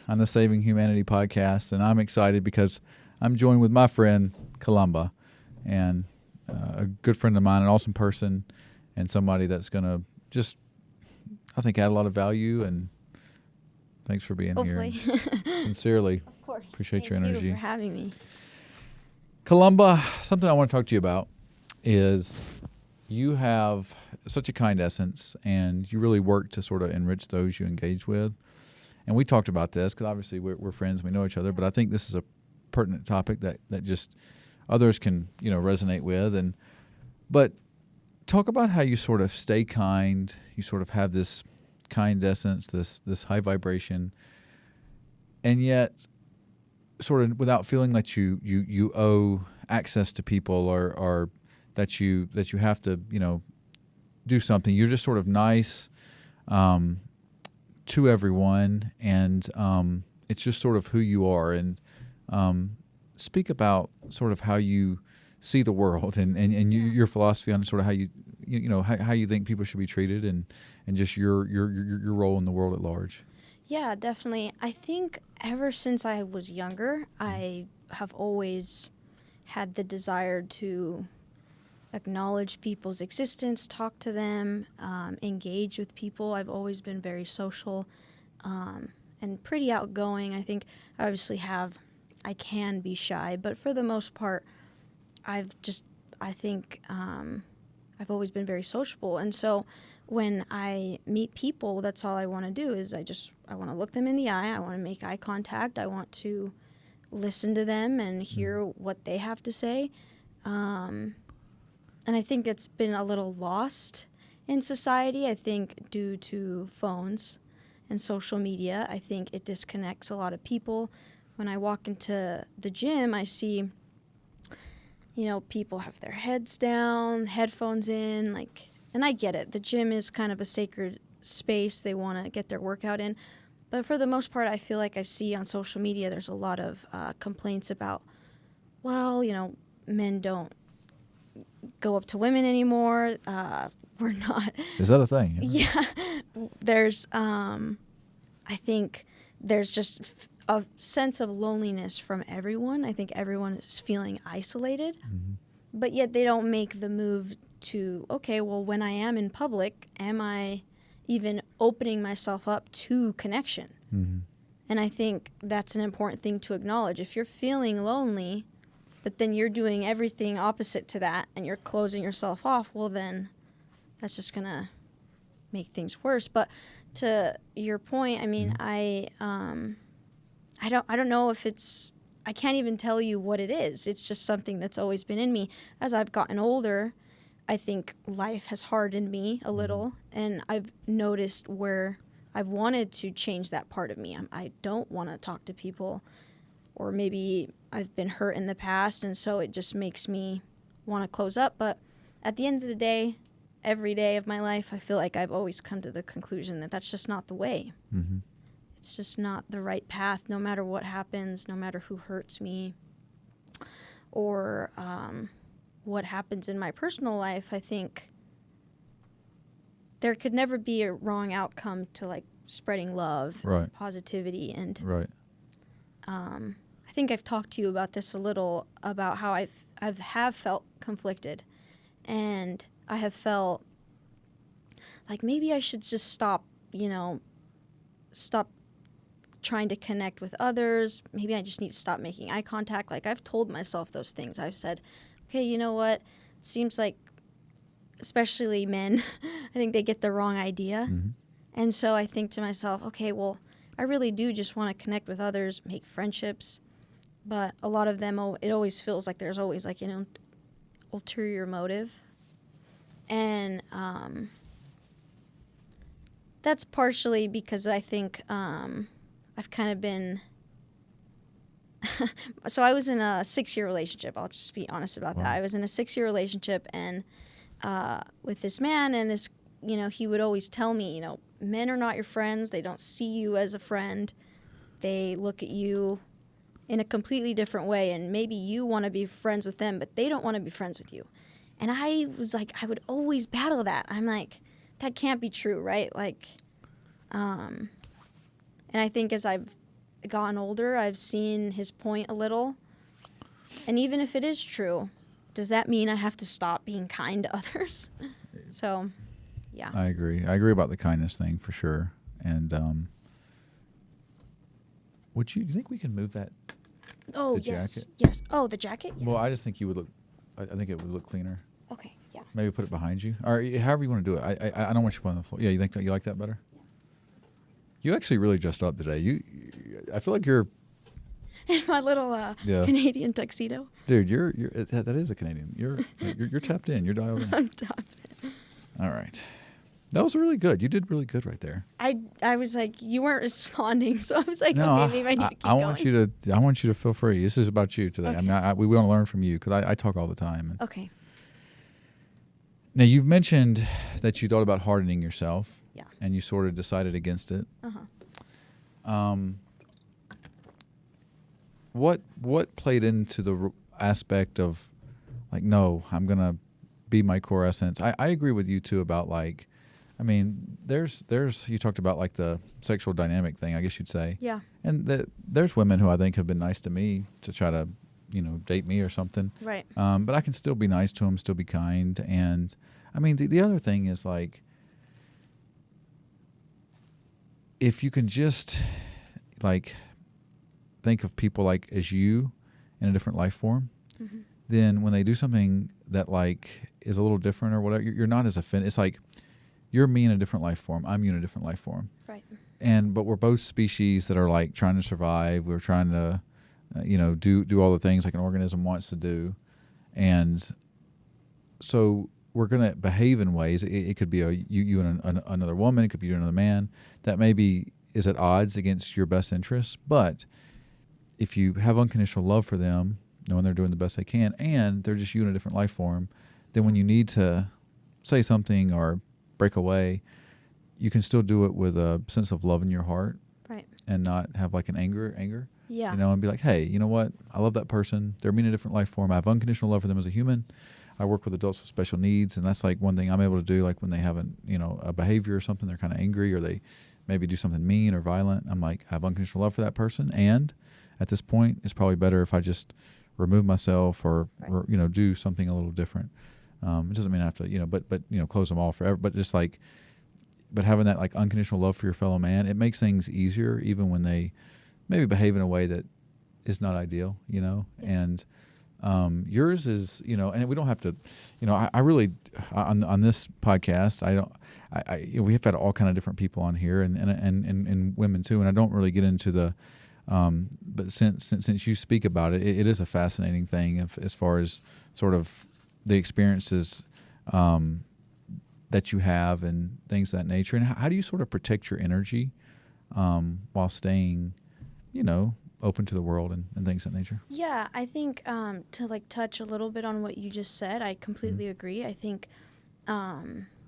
On the Saving Humanity podcast, and I'm excited because I'm joined with my friend Columba, and a good friend of mine, an awesome person, and somebody that's going to just, I think, add a lot of value. And thanks for being Hopefully. here. Sincerely, Of course. appreciate Thank your energy. you for having me. Columba, something I want to talk to you about is you have such a kind essence, and you really work to sort of enrich those you engage with. And we talked about this because obviously we're friends, we know each other, but I think this is a pertinent topic that just others can, resonate with. But talk about how you sort of stay kind, you sort of have this kind essence, this high vibration, and yet sort of without feeling that you owe access to people or that you have to, do something. You're just sort of nice to everyone, and it's just sort of who you are. And speak about sort of how you see the world and your philosophy on sort of how how you think people should be treated, and just your role in the world at large. Yeah, definitely. I think ever since I was younger, I have always had the desire to acknowledge people's existence, talk to them, engage with people. I've always been very social and pretty outgoing. I think I can be shy, but for the most part, I've always been very sociable. And so when I meet people, that's all I want to do is I want to look them in the eye. I want to make eye contact. I want to listen to them and hear what they have to say. And I think it's been a little lost in society. I think due to phones and social media, I think it disconnects a lot of people. When I walk into the gym, I see, people have their heads down, headphones in, and I get it. The gym is kind of a sacred space. They want to get their workout in. But for the most part, I feel like I see on social media there's a lot of complaints about, men don't go up to women anymore. We're not. Is that a thing? Yeah. There's, I think there's just a sense of loneliness from everyone. I think everyone is feeling isolated, but yet they don't make the move to, okay, well, when I am in public, am I even opening myself up to connection? And I think that's an important thing to acknowledge. If you're feeling lonely, but then you're doing everything opposite to that and you're closing yourself off, well, then that's just going to make things worse. But to your point, I mean, I don't know if I can't even tell you what it is. It's just something that's always been in me. As I've gotten older, I think life has hardened me a little, and I've noticed where I've wanted to change that part of me. I don't want to talk to people, or maybe I've been hurt in the past, and so it just makes me want to close up. But at the end of the day, every day of my life, I feel like I've always come to the conclusion that that's just not the way. It's just not the right path, no matter what happens, no matter who hurts me, or what happens in my personal life. I think there could never be a wrong outcome to spreading love, Right. positivity, and Right. I think I've talked to you about this a little, about how I have felt conflicted, and I have felt like maybe I should just stop trying to connect with others. Maybe I just need to stop making eye contact. I've told myself those things. I've said, okay, you know what? It seems like, especially men, I think they get the wrong idea. And so I think to myself, okay, well, I really do just want to connect with others, make friendships. But a lot of them, it always feels like there's always ulterior motive. And that's partially because I think I've kind of been... So I was in a 6-year relationship. I'll just be honest about that. I was in a 6-year relationship and with this man, and this, he would always tell me, men are not your friends. They don't see you as a friend. They look at you in a completely different way, and maybe you want to be friends with them, but they don't want to be friends with you. And I was like, I would always battle that. I'm like, that can't be true, right? And I think as I've gotten older, I've seen his point a little. And even if it is true, does that mean I have to stop being kind to others? So, yeah. I agree. I agree about the kindness thing for sure. And do you think we can move that? Oh, the yes. jacket? Yes. Oh, the jacket? Yeah. Well, I just think you would look. I think it would look cleaner. Okay, yeah. Maybe put it behind you, or however you want to do it. I don't want you to put it on the floor. Yeah, you like that better? You actually really dressed up today. I feel like you're. In my little Canadian tuxedo. Dude, that is a Canadian. You're tapped in. You're dialed in. I'm tapped in. All right. That was really good. You did really good right there. I was like, you weren't responding, so I was like, no, okay, maybe I need to keep I going. want you to feel free. This is about you today. Okay. I mean, we want to learn from you because I talk all the time. Okay. Now, you've mentioned that you thought about hardening yourself. Yeah. And you sort of decided against it. Uh-huh. What played into the aspect of, like, no, I'm going to be my core essence? I agree with you, too, about, like, I mean, there's you talked about, like, the sexual dynamic thing, I guess you'd say. Yeah. And there's women who I think have been nice to me to try to, date me or something. Right. But I can still be nice to them, still be kind. And, I mean, the other thing is, like, if you can just, like, think of people, like, as you in a different life form, Mm-hmm. then when they do something that, like, is a little different or whatever, you're not as offended. It's like you're me in a different life form. I'm you in a different life form. Right. But we're both species that are, like, trying to survive. We're trying to, do all the things like an organism wants to do. And so we're going to behave in ways. It could be you and another woman. It could be you and another man that maybe is at odds against your best interests. But if you have unconditional love for them, knowing they're doing the best they can, and they're just you in a different life form, then when you need to say something or break away, you can still do it with a sense of love in your heart. Right. And not have, like, an anger. Yeah. And be like, hey, you know what? I love that person. They're me in a different life form. I have unconditional love for them as a human. I work with adults with special needs, and that's, like, one thing I'm able to do. Like, when they have a behavior or something, they're kind of angry, or they maybe do something mean or violent. I'm like, I have unconditional love for that person, and at this point, it's probably better if I just remove myself or do something a little different. It doesn't mean I have to, but close them all forever. But just like, but having that, like, unconditional love for your fellow man, it makes things easier, even when they maybe behave in a way that is not ideal, Yeah. And yours is, and we don't have to, I really, on this podcast, we have had all kind of different people on here and women too. And I don't really get into the, but since you speak about it, it is a fascinating thing as far as sort of the experiences, that you have and things of that nature. And how do you sort of protect your energy, while staying, open to the world and things of that nature? Yeah, I think to, like, touch a little bit on what you just said, I completely agree. I think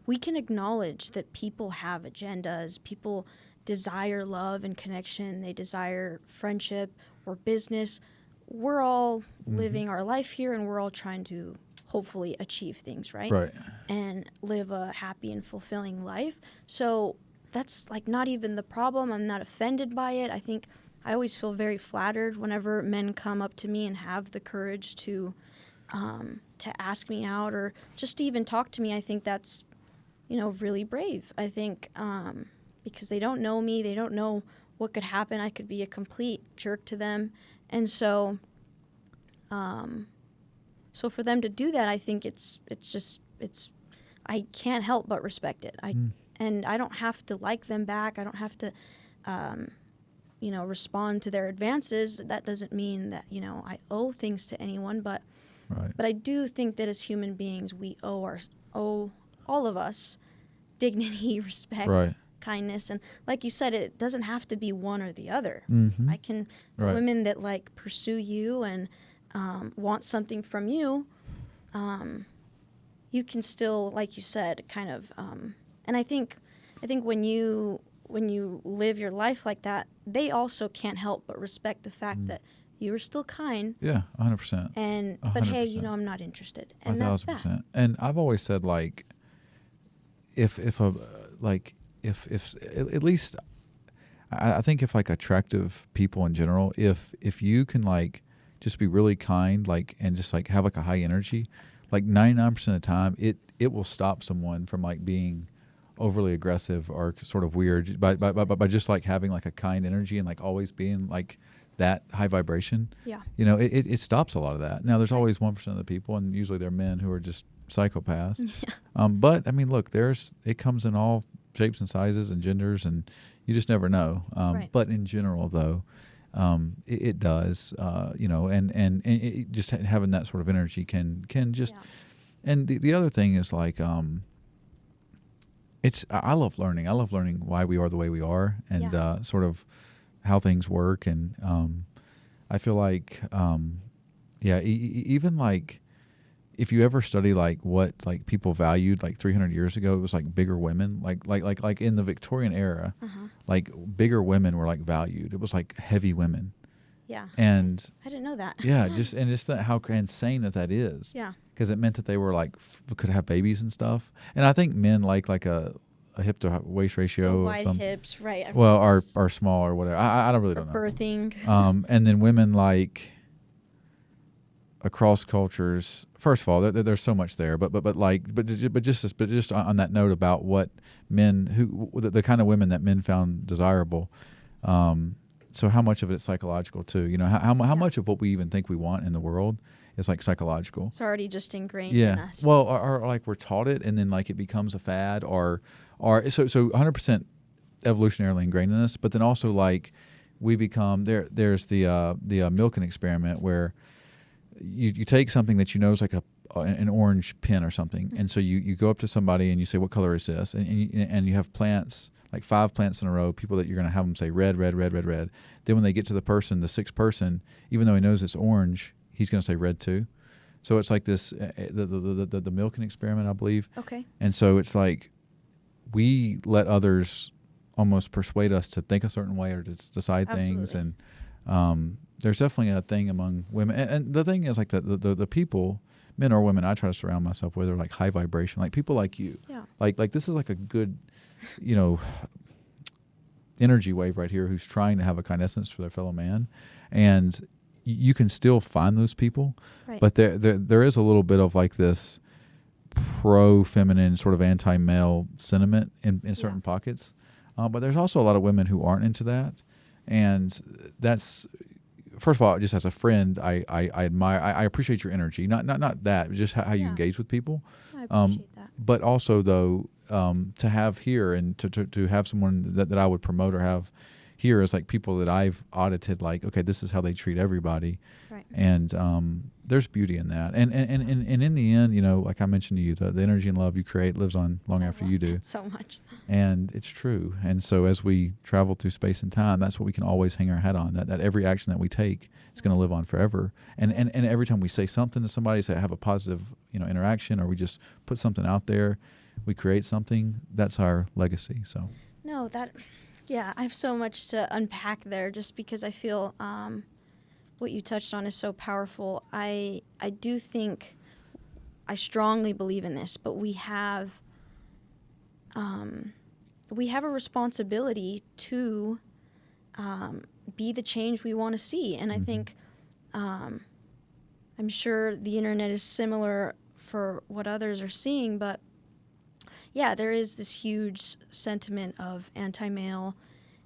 we can acknowledge that people have agendas. People desire love and connection. They desire friendship or business. We're all living our life here, and we're all trying to hopefully achieve things, right? Right. And live a happy and fulfilling life. So that's, like, not even the problem. I'm not offended by it. I think I always feel very flattered whenever men come up to me and have the courage to ask me out or just to even talk to me. I think that's, really brave. I think because they don't know me, they don't know what could happen. I could be a complete jerk to them. And so so for them to do that, I think it's I can't help but respect it. And I don't have to like them back. I don't have to respond to their advances. That doesn't mean that, I owe things to anyone, but Right. But I do think that as human beings, we owe all of us dignity, respect, Right. kindness, and like you said, it doesn't have to be one or the other. Mm-hmm. Right. Women that, like, pursue you and want something from you, you can still, like you said, kind of. And I think when you live your life like that, they also can't help but respect the fact that you are still kind. Yeah, 100%. And but hey, 100%. I'm not interested, and that's that. 1,000%. And I've always said, like, if at least I think if like attractive people in general, if you can like just be really kind, like, and just like have like a high energy, like 99% of the time, it will stop someone from like being overly aggressive or sort of weird by just like having like a kind energy and like always being like that high vibration. Yeah. You know, it stops a lot of that. Now there's always 1% of the people, and usually they're men who are just psychopaths. Yeah. But I mean, look, it comes in all shapes and sizes and genders, and you just never know. Right. But in general, though, it does. You know, and it just having that sort of energy can just. Yeah. And the other thing is like, I love learning. I love learning why we are the way we are, and sort of how things work. And I feel like, even like, if you ever study like what like people valued like 300 years ago, it was like bigger women. Like in the Victorian era, like bigger women were like valued. It was like heavy women. Yeah. And I didn't know that. yeah, just how insane that is. Yeah. Because it meant that they were like could have babies and stuff. And I think men like a hip to waist ratio The of wide some, hips, right? well, are small or whatever. I don't really don't know. Birthing. And then women like across cultures. First of all, there's so much there, but just on that note about what men the kind of women that men found desirable. So how much of it is psychological too? You know, how much of what we even think we want in the world is like psychological. It's already just ingrained in us. Well, or like we're taught it, and then like it becomes a fad, or so 100% evolutionarily ingrained in us. But then also like we become there's the Milken experiment where you take something that you know is like an orange pin or something, and so you go up to somebody and you say, what color is this? And you have plants, like 5 plants in a row, people that you're going to have them say red, red, red, red, red. Then when they get to the sixth person, even though he knows it's orange, he's going to say red too. So it's like this, the Milken experiment, I believe. Okay. And so it's like we let others almost persuade us to think a certain way or to decide things. Absolutely. And there's definitely a thing among women. And the thing is like the people, men or women, I try to surround myself with are like high vibration, like people like you. Yeah. Like this is like a good, you know, energy wave right here who's trying to have a kind essence for their fellow man. And you can still find those people, Right. but there is a little bit of like this pro-feminine sort of anti-male sentiment in certain pockets. But there's also a lot of women who aren't into that. And that's, first of all, just as a friend, I admire, I appreciate your energy. Not that, just how you engage with people. I appreciate that. But also though, to have here and to have someone that I would promote or have here is like people that I've audited, like, okay, this is how they treat everybody. Right. And there's beauty in that. And in the end, you know, like I mentioned to you, the energy and love you create lives on long after you do. So much. And it's true. And so as we travel through space and time, that's what we can always hang our hat on, that every action that we take is going to live on forever. And every time we say something to somebody, say have a positive, you know, interaction, or we just put something out there, we create something, that's our legacy. So No, yeah, I have so much to unpack there just because I feel what you touched on is so powerful. I do think, I strongly believe in this, but we have a responsibility to be the change we want to see. And I think I'm sure the internet is similar for what others are seeing, but yeah, there is this huge sentiment of anti-male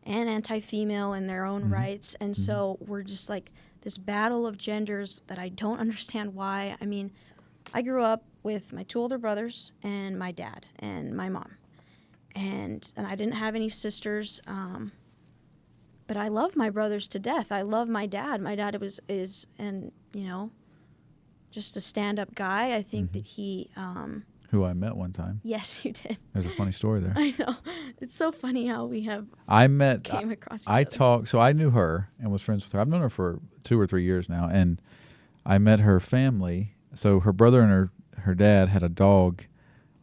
and anti-female in their own rights. And so we're just like this battle of genders that I don't understand why. I mean, I grew up with my 2 older brothers and my dad and my mom. And I didn't have any sisters, but I love my brothers to death. I love my dad. My dad is just a stand-up guy. I think that he... who I met one time. Yes, you did. There's a funny story there. I know. It's so funny how we have came across each other. So I knew her and was friends with her. I've known her for 2 or 3 years now, and I met her family. So her brother and her dad had a dog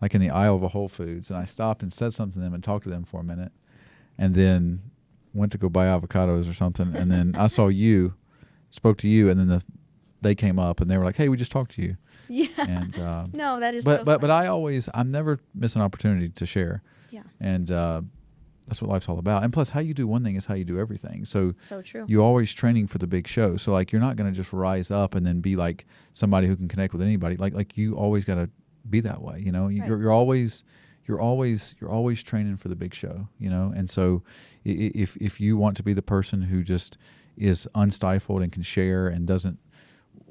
like in the aisle of a Whole Foods, and I stopped and said something to them and talked to them for a minute, and then went to go buy avocados or something, and then I saw you, spoke to you, and then they came up and they were like, "Hey, we just talked to you." Yeah. And no, that is. But I never miss an opportunity to share. Yeah. And That's what life's all about. And plus, how you do one thing is how you do everything. So So true. you're always training for the big show. So like, you're not going to just rise up and then be like somebody who can connect with anybody. Like you always got to be that way. You know, Right. you're always training for the big show. You know, and so if you want to be the person who just is unstifled and can share and doesn't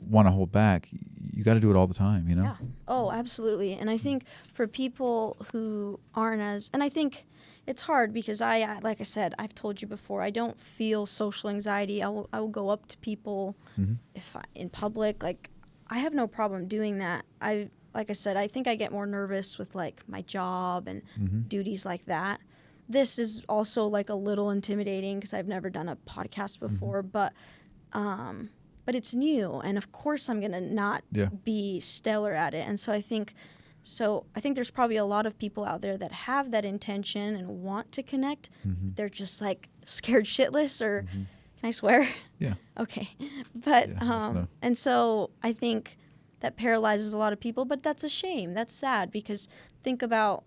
want to hold back, you got to do it all the time. You know. Yeah. Oh, absolutely. And I think for people who aren't as, and I think it's hard because like I said, I've told you before, I don't feel social anxiety. I will go up to people in public. Like, I have no problem doing that. Like I said, I think I get more nervous with like my job and duties like that. This is also like a little intimidating because I've never done a podcast before, but it's new, and of course I'm gonna not be stellar at it. And so I think there's probably a lot of people out there that have that intention and want to connect. They're just like scared shitless, or can I swear? Yeah. Okay. But no. and so I think that paralyzes a lot of people, but that's a shame. That's sad, because think about,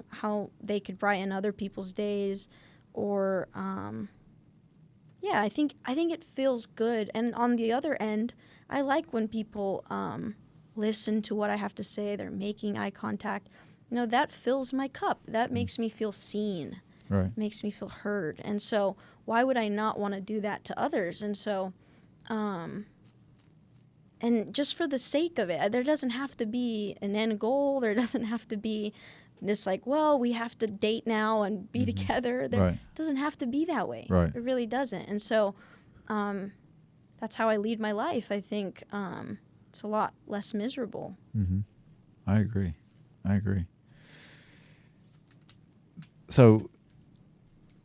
how they could brighten other people's days, or yeah, I think it feels good. And on the other end, I like when people listen to what I have to say. They're making eye contact. That fills my cup. That makes me feel seen. Right. Makes me feel heard. And so why would I not want to do that to others? And so, and just for the sake of it, there doesn't have to be an end goal. There doesn't have to be this like, well, we have to date now and be together. There doesn't have to be that way. Right. It really doesn't. And so that's how I lead my life. I think it's a lot less miserable. I agree. So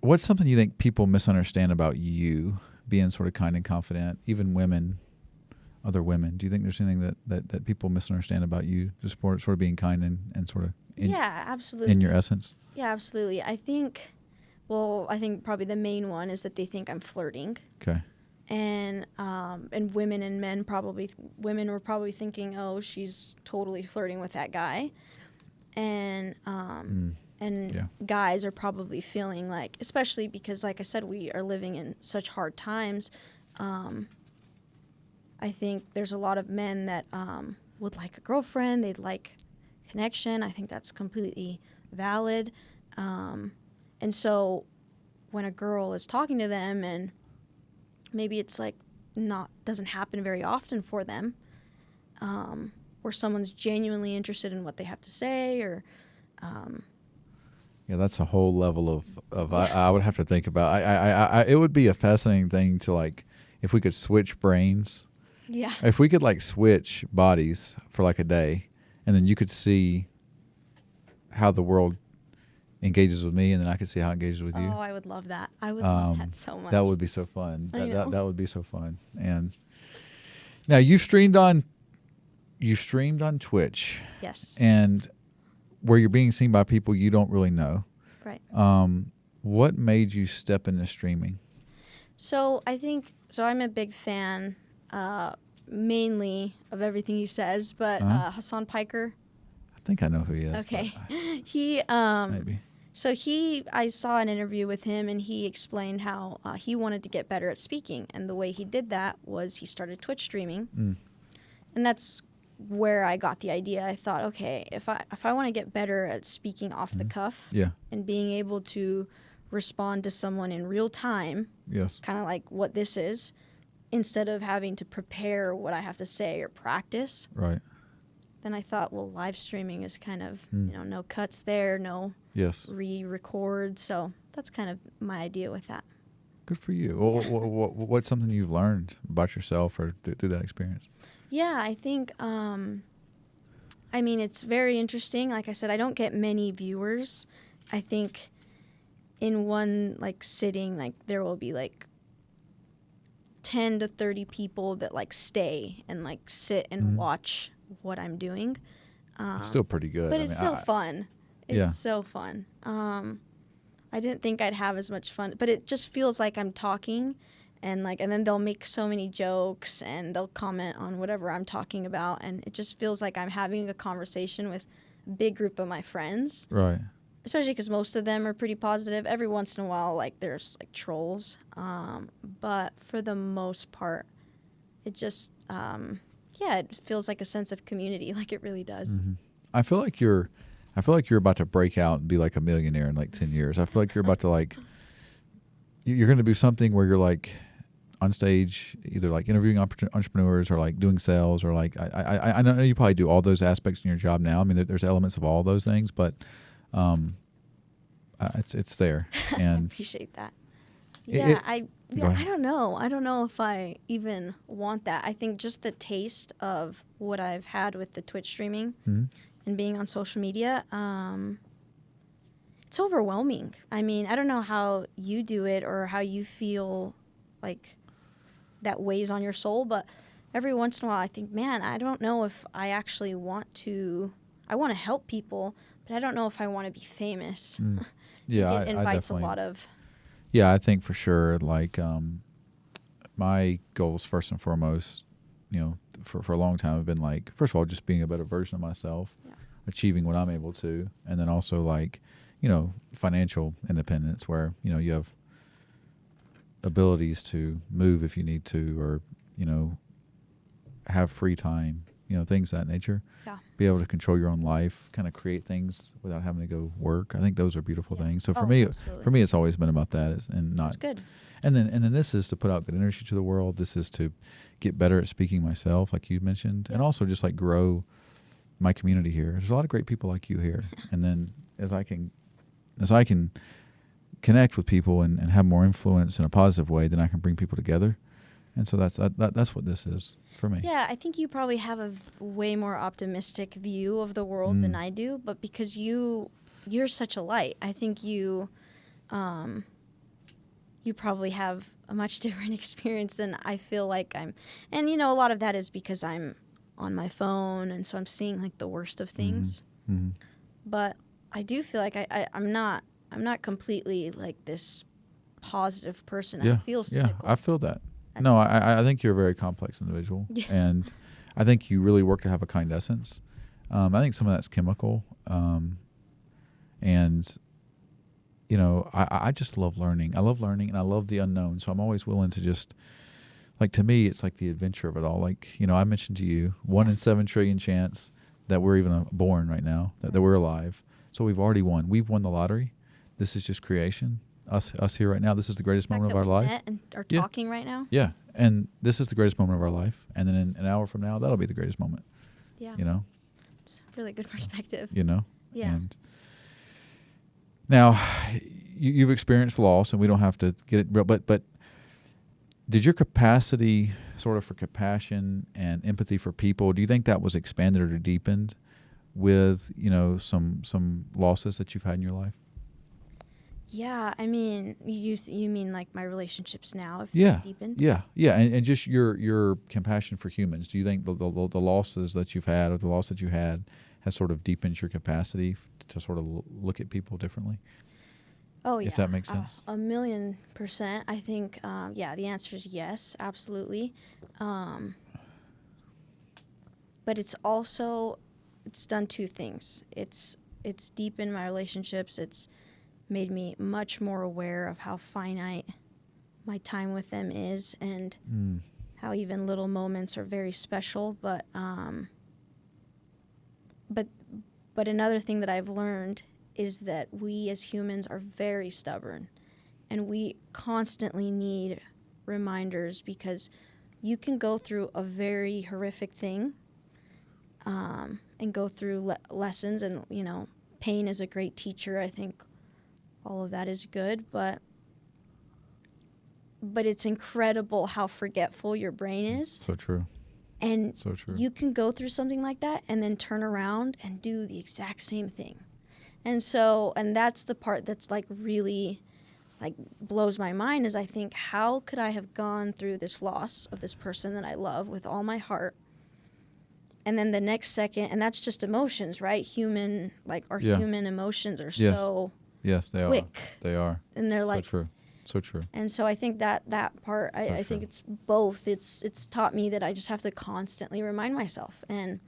what's something you think people misunderstand about you being sort of kind and confident, even other women? Do you think there's anything that people misunderstand about you, just sort of being kind and sort of yeah, absolutely. in your essence? Yeah, absolutely. I think probably the main one is that they think I'm flirting. Okay. And women and men women were probably thinking, oh, she's totally flirting with that guy. And guys are probably feeling like, especially because, like I said, we are living in such hard times. I think there's a lot of men that would like a girlfriend. They'd like connection. I think that's completely valid. And so when a girl is talking to them, and maybe it's like doesn't happen very often for them, or someone's genuinely interested in what they have to say, or yeah, that's a whole level of I would have to think about. I it would be a fascinating thing to, like, if we could switch brains. Yeah. If we could like switch bodies for like a day, and then you could see how the world engages with me, and then I could see how it engages with you. Oh, I would love that. I would love that so much. That would be so fun. I know. That would be so fun. And now you've streamed on Twitch. Yes. And where you're being seen by people you don't really know. Right. What made you step into streaming? So I'm a big fan, mainly of everything he says, but Hassan Piker. I think I know who he is. Okay. He maybe. So I saw an interview with him, and he explained how he wanted to get better at speaking, and the way he did that was he started Twitch streaming, and that's where I got the idea. I thought, okay, if I want to get better at speaking off the cuff, and being able to respond to someone in real time, kind of like what this is, instead of having to prepare what I have to say or practice, right? Then I thought, well, live streaming is kind of, no cuts there, no re-record. So that's kind of my idea with that. Good for you. What's something you've learned about yourself or through that experience? Yeah, I think, it's very interesting. Like I said, I don't get many viewers. I think in one, sitting, there will be, 10 to 30 people that, stay and, sit and watch what I'm doing. It's still pretty good. But it's still fun. It's so fun. I didn't think I'd have as much fun, but it just feels like I'm talking, and then they'll make so many jokes, and they'll comment on whatever I'm talking about, and it just feels like I'm having a conversation with a big group of my friends. Right. especially because most of them are pretty positive. Every once in a while, like there's like trolls, but for the most part, it just yeah, it feels like a sense of community, like it really does. Mm-hmm. I feel like you're about to break out and be like a millionaire in like 10 years. I feel like you're about to like you're going to do something where you're like on stage, either like interviewing entrepreneurs or like doing sales or like I know you probably do all those aspects in your job now. I mean, there's elements of all those things, but it's there. I And appreciate that. It- I don't know. I don't know if I even want that. I think just the taste of what I've had with the Twitch streaming Mhm. and being on social media, it's overwhelming. I mean, I don't know how you do it or how you feel like that weighs on your soul, but every once in a while I think, man, I don't know if I actually want to. I want to help people, but I don't know if I want to be famous. Yeah, It I invites definitely. a lot of. Yeah, I think for sure. Like, my goals first and foremost, for a long time have been like, first of all, just being a better version of myself, Yeah. achieving what I'm able to, and then also like, financial independence, where you have abilities to move if you need to, or have free time, things of that nature. Yeah. Be able to control your own life, kind of create things without having to go work. I think those are beautiful Yeah. things. So for Oh, me, absolutely. it's always been about that, and not. That's good. And then this is to put out good energy to the world. This is to get better at speaking myself, like you mentioned, and Yeah. also just like grow my community here. There's a lot of great people like you here, and then as I can connect with people and have more influence in a positive way, then I can bring people together. And so that's what this is for me. Yeah, I think you probably have a way more optimistic view of the world than I do, but because you're such a light, I think you probably have a much different experience than I feel like I'm. And a lot of that is because I'm on my phone, and so I'm seeing like the worst of things. Mm-hmm. But I do feel like I'm not completely like this positive person. Yeah, I feel cynical. I feel that. No, I think you're a very complex individual, and I think you really work to have a kind essence. I think some of that's chemical, and I just love learning. I love learning, and I love the unknown. So I'm always willing to just, like, to me, it's like the adventure of it all. Like, I mentioned to you, 1 in 7 trillion chance that we're even born right now, that we're alive. So we've already won. We've won the lottery. This is just creation. Us here right now. This is the greatest moment of our life. Met and are talking right now. Yeah, and this is the greatest moment of our life. And then in an hour from now, that'll be the greatest moment. Yeah. It's a really good perspective. Yeah. And now, you've experienced loss, and we don't have to get it, but did your capacity sort of for compassion and empathy for people, do you think that was expanded or deepened with, some losses that you've had in your life? Yeah, I mean, you mean like my relationships now, if Yeah. they've deepened? Yeah, and just your compassion for humans. Do you think the losses that you've had or the loss that you had has sort of deepened your capacity to sort of look at people differently? Oh, yeah. If that makes sense. 1,000,000%. I think, the answer is yes, absolutely. But it's done two things. It's deepened my relationships. It's made me much more aware of how finite my time with them is, and how even little moments are very special. But another thing that I've learned is that we as humans are very stubborn, and we constantly need reminders, because you can go through a very horrific thing and go through lessons, and pain is a great teacher. I think all of that is good, but it's incredible how forgetful your brain is. So true. And So true. you can go through something like that and then turn around and do the exact same thing. And that's the part that's like really like blows my mind, is I think, how could I have gone through this loss of this person that I love with all my heart, and then the next second, and that's just emotions, right? Human emotions are so Yes, they quick. are. They are. And they're So like, true. So true. and so I think that part, I think it's both. It's taught me that I just have to constantly remind myself. And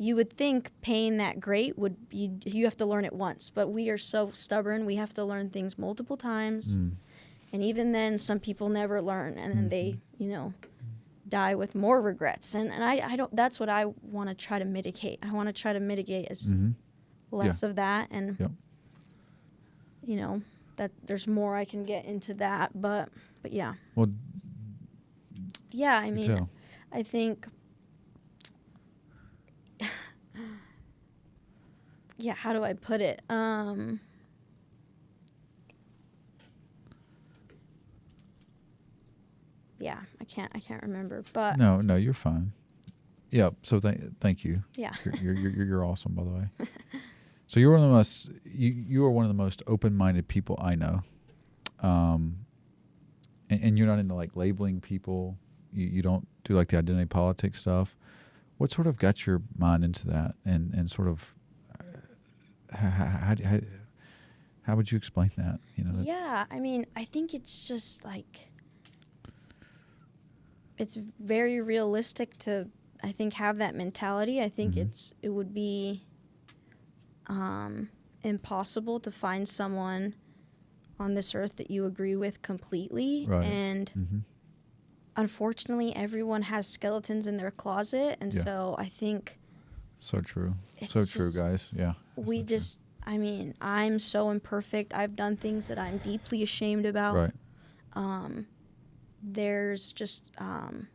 you would think paying that great would you have to learn it once, but we are so stubborn. We have to learn things multiple times. And even then, some people never learn, and then they, die with more regrets. And I don't. That's what I want to try to mitigate. I want to try to mitigate as less of that, and that there's more I can get into that. But yeah. Well. Yeah, I mean, I think. Yeah, how do I put it? Yeah, I can't remember, but No, you're fine. Yeah. So thank you. Yeah. You're awesome, by the way. So you're one of the most you are one of the most open-minded people I know. And you're not into like labeling people. You don't do like the identity politics stuff. What sort of got your mind into that, and sort of how would you explain that? Yeah, I mean, I think it's just like it's very realistic to, I think, have that mentality. I think it would be impossible to find someone on this earth that you agree with completely. Right. And unfortunately, everyone has skeletons in their closet. And so I think... So true. So true, guys. Yeah. We just... I mean, I'm so imperfect. I've done things that I'm deeply ashamed about. Right. There's just... and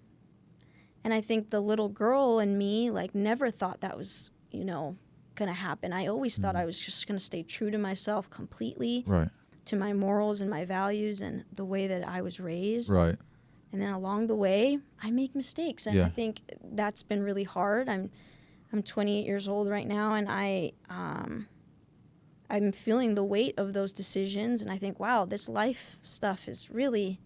I think the little girl in me, like, never thought that was, going to happen. I always thought I was just going to stay true to myself completely. Right. To my morals and my values and the way that I was raised. Right. And then along the way, I make mistakes. And I think that's been really hard. I'm 28 years old right now, and I'm feeling the weight of those decisions. And I think, wow, this life stuff is really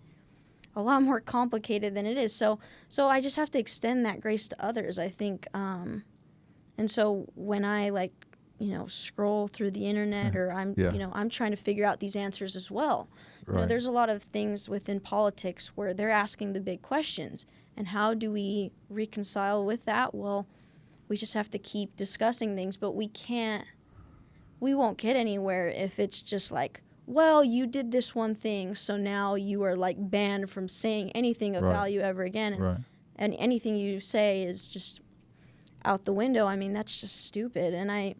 a lot more complicated than it is. So I just have to extend that grace to others, I think. And so when I scroll through the internet, or I'm trying to figure out these answers as well. Right. There's a lot of things within politics where they're asking the big questions, and how do we reconcile with that? Well, we just have to keep discussing things, but we won't get anywhere if it's just like, well, you did this one thing, so now you are like banned from saying anything of value ever again. And anything you say is just out the window. I mean, that's just stupid. And I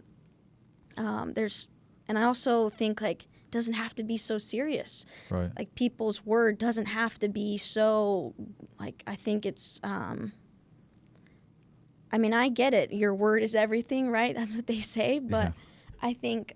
also think, like, it doesn't have to be so serious. Right. Like, people's word doesn't have to be so, like, I think it's, I mean, I get it. Your word is everything, right? That's what they say. But I think,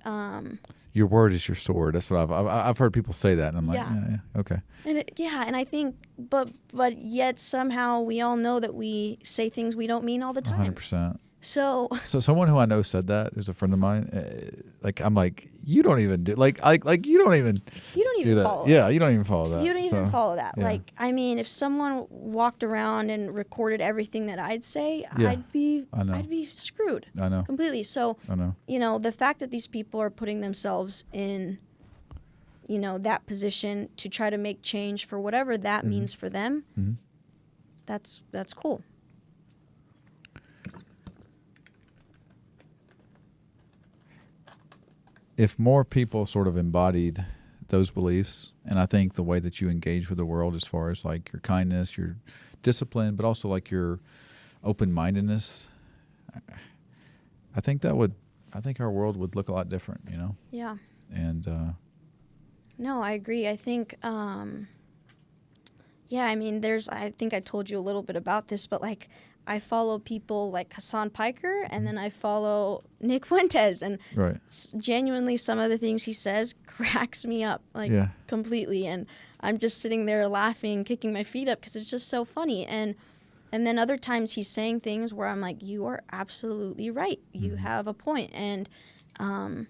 your word is your sword. That's what I've heard people say that, and I'm like, yeah, okay. And and I think, but yet somehow we all know that we say things we don't mean all the time. 100%. So someone who I know said that, who's a friend of mine. I'm like, you don't even do you don't even do that. Follow Yeah, you don't even follow that. You don't even follow that. Yeah. Like, I mean, if someone walked around and recorded everything that I'd say, I'd be screwed. I know. Completely. So, I know. The fact that these people are putting themselves in, that position to try to make change for whatever that means for them, that's cool. If more people sort of embodied those beliefs, and I think the way that you engage with the world, as far as like your kindness, your discipline, but also like your open-mindedness, I think our world would look a lot different, Yeah. And no, I agree. I think, I mean, I think I told you a little bit about this, but like, I follow people like Hassan Piker, and then I follow Nick Fuentes, and genuinely some of the things he says cracks me up, completely. And I'm just sitting there laughing, kicking my feet up, because it's just so funny. And then other times he's saying things where I'm like, you are absolutely right. You have a point. And I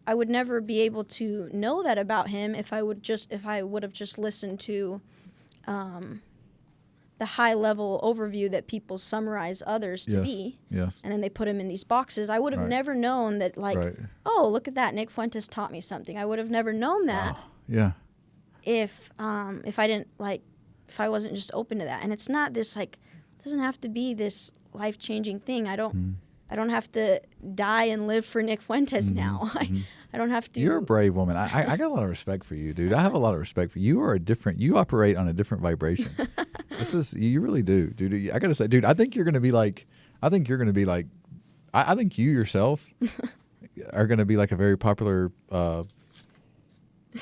would never be able to know that about him if I would have just listened to the high-level overview that people summarize others to be. Yes. And then they put him in these boxes. I would have never known that, oh, look at that, Nick Fuentes taught me something. I would have never known that. Wow. Yeah. If I didn't, if I wasn't just open to that. And it's not this doesn't have to be this life-changing thing. I don't have to die and live for Nick Fuentes now. I don't have to. You're a brave woman. I got a lot of respect for you, dude. I have a lot of respect for you. You are you operate on a different vibration. You really do, dude. I got to say, dude, I think you yourself are going to be like a very popular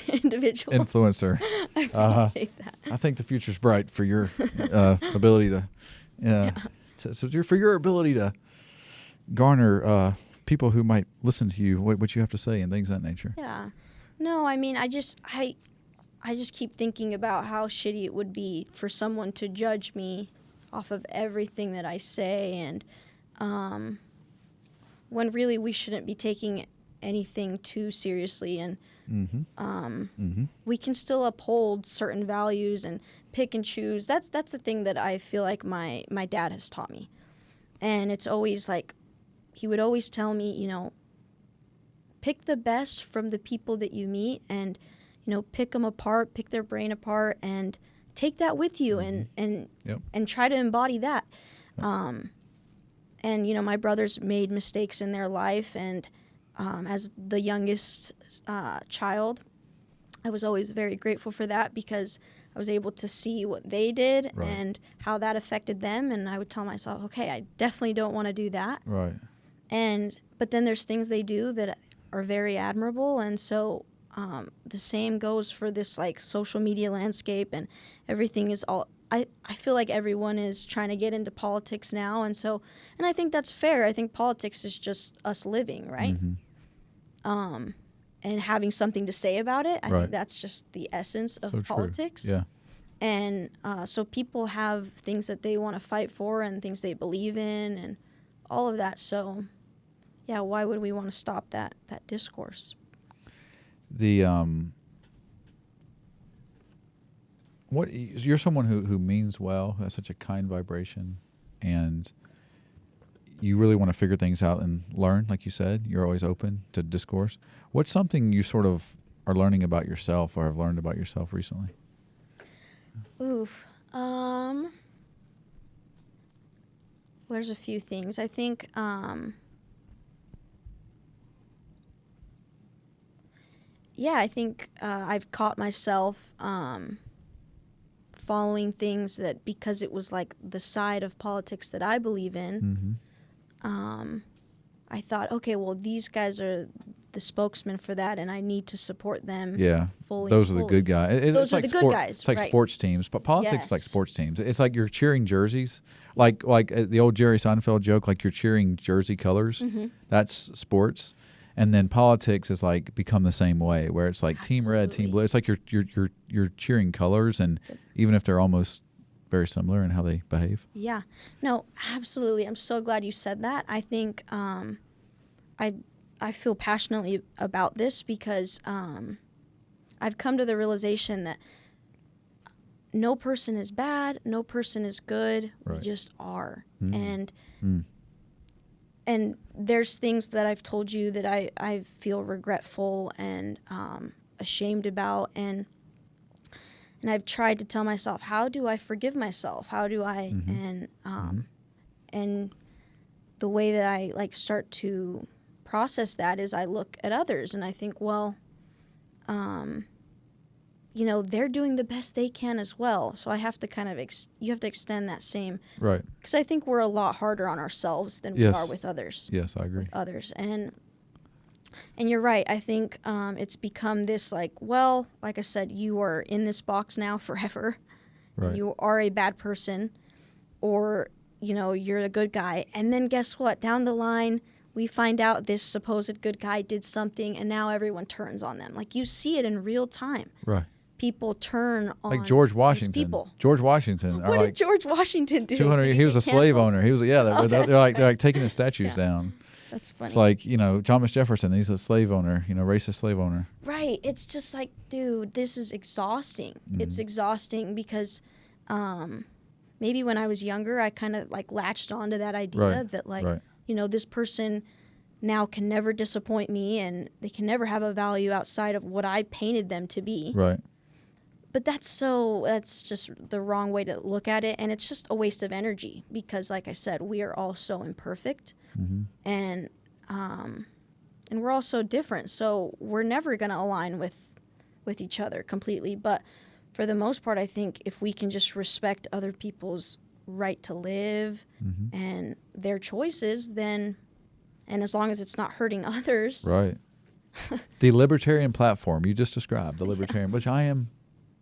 individual influencer. I appreciate that. I think the future's bright for your ability to, for your ability to garner people who might listen to you, what you have to say and things of that nature. Yeah. No, I mean, I just keep thinking about how shitty it would be for someone to judge me off of everything that I say, and when really we shouldn't be taking anything too seriously, and we can still uphold certain values and pick and choose. That's the thing that I feel like my dad has taught me. And it's always like, he would always tell me, you know, pick the best from the people that you meet, and, you know, pick them apart, pick their brain apart, and take that with you, and try to embody that. And, you know, my brothers made mistakes in their life, and as the youngest child, I was always very grateful for that, because I was able to see what they did and how that affected them, and I would tell myself, okay, I definitely don't want to do that. Right. But then there's things they do that are very admirable, and so the same goes for this like social media landscape, and everything is all. I feel like everyone is trying to get into politics now, and I think that's fair. I think politics is just us living, right? And having something to say about it. I think that's just the essence of politics. True. Yeah. And so people have things that they want to fight for and things they believe in and all of that. So, yeah, why would we want to stop that discourse? You're someone who means well, who has such a kind vibration, and you really want to figure things out and learn, like you said. You're always open to discourse. What's something you sort of are learning about yourself or have learned about yourself recently? Oof. There's a few things. I think I've caught myself following things that, because it was like the side of politics that I believe in, I thought, okay, well, these guys are the spokesman for that, and I need to support them. Yeah, fully. Those are the good guys. Those are the good guys. It's like sports teams, but politics is like sports teams. It's like you're cheering jerseys, like the old Jerry Seinfeld joke, like you're cheering jersey colors. That's sports. And then politics is like become the same way, where it's like team red, team blue. It's like you're cheering colors, and even if they're almost very similar in how they behave. Yeah, no, absolutely. I'm so glad you said that. I think I feel passionately about this because I've come to the realization that no person is bad, no person is good. We just are, and there's things that I've told you that I feel regretful and ashamed about, and I've tried to tell myself, how do I forgive myself? How do I and the way that I like start to process that is I look at others and I think, well, you know, they're doing the best they can as well. So I have to kind of you have to extend that same, right? Because I think we're a lot harder on ourselves than we are with others. Yes, I agree. With others, and you're right. I think it's become this like, well, like I said, you are in this box now forever. Right. You are a bad person, or you know, you're a good guy, and then guess what? Down the line, we find out this supposed good guy did something, and now everyone turns on them. Like you see it in real time. Right. People turn on like George Washington. People. George Washington. What did George Washington do? 200. He was a slave owner. He was they're like taking his statues down. That's funny. It's like, you know, Thomas Jefferson. He's a slave owner. You know, racist slave owner. Right. It's just like, dude, this is exhausting. It's exhausting because maybe when I was younger, I kind of like latched onto that idea that like, you know, this person now can never disappoint me and they can never have a value outside of what I painted them to be. Right. but that's just the wrong way to look at it, and it's just a waste of energy because, like I said, we are all so imperfect, and we're all so different. So we're never going to align with each other completely. But for the most part, I think if we can just respect other people's right to live and their choices, then, and as long as it's not hurting others. Right. The libertarian platform you just described, the libertarian, which I am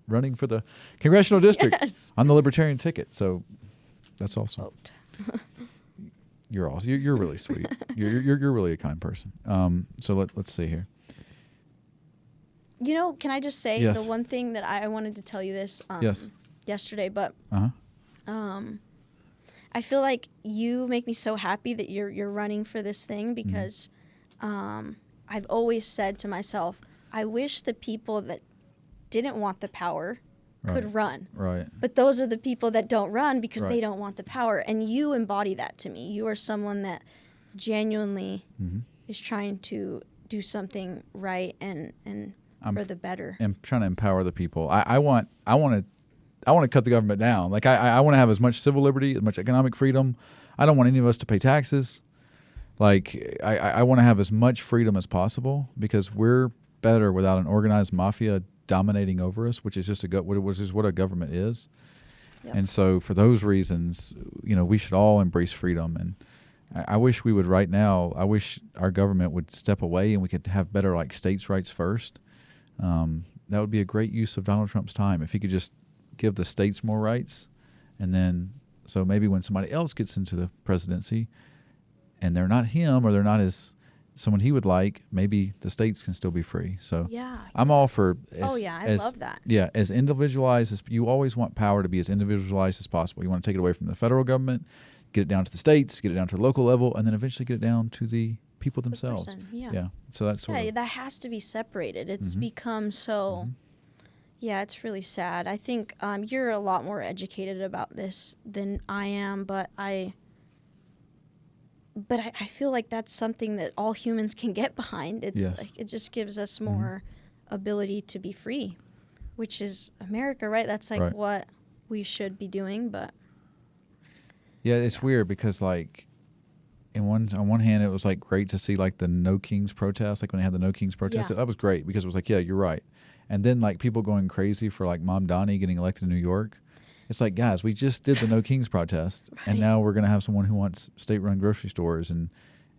running for the congressional district on the libertarian ticket. So that's awesome. Vote. You're awesome. You're really sweet. You're really a kind person. So let's see here. You know, can I just say Yes. the one thing that I wanted to tell you this Yes. yesterday, but Uh-huh. I feel like you make me so happy that you're running for this thing because I've always said to myself, I wish the people that didn't want the power could run. Right. But those are the people that don't run because Right. they don't want the power. And you embody that to me. You are someone that genuinely is trying to do something right and for the better. I'm trying to empower the people. I want to cut the government down. Like I want to have as much civil liberty, as much economic freedom. I don't want any of us to pay taxes. Like I want to have as much freedom as possible because we're better without an organized mafia dominating over us, which is just which is what a government is. Yep. And so for those reasons, we should all embrace freedom. And I wish we would right now. I wish our government would step away and we could have better like states' rights first. That would be a great use of Donald Trump's time if he could just give the states more rights, and then so maybe when somebody else gets into the presidency and they're not him or they're not someone he would like, maybe the states can still be free. So Yeah. I'm all for I love that. Yeah, as individualized as you always want power to be as individualized as possible. You want to take it away from the federal government, get it down to the states, get it down to the local level, and then eventually get it down to the people themselves. person, yeah. Yeah. So that's sort of That has to be separated. It's become so. Yeah, it's really sad. I think you're a lot more educated about this than I am, but I feel like that's something that all humans can get behind. It's Yes. like it just gives us more ability to be free, which is America, right? That's like Right. what we should be doing, but Yeah, it's weird because like on one hand it was like great to see like the No Kings protest, like when they had the No Kings protest. Yeah. That was great because it was like, yeah, you're right. And then like people going crazy for like Mom Donnie getting elected in New York. It's like, guys, we just did the No Kings protest, and now we're going to have someone who wants state-run grocery stores and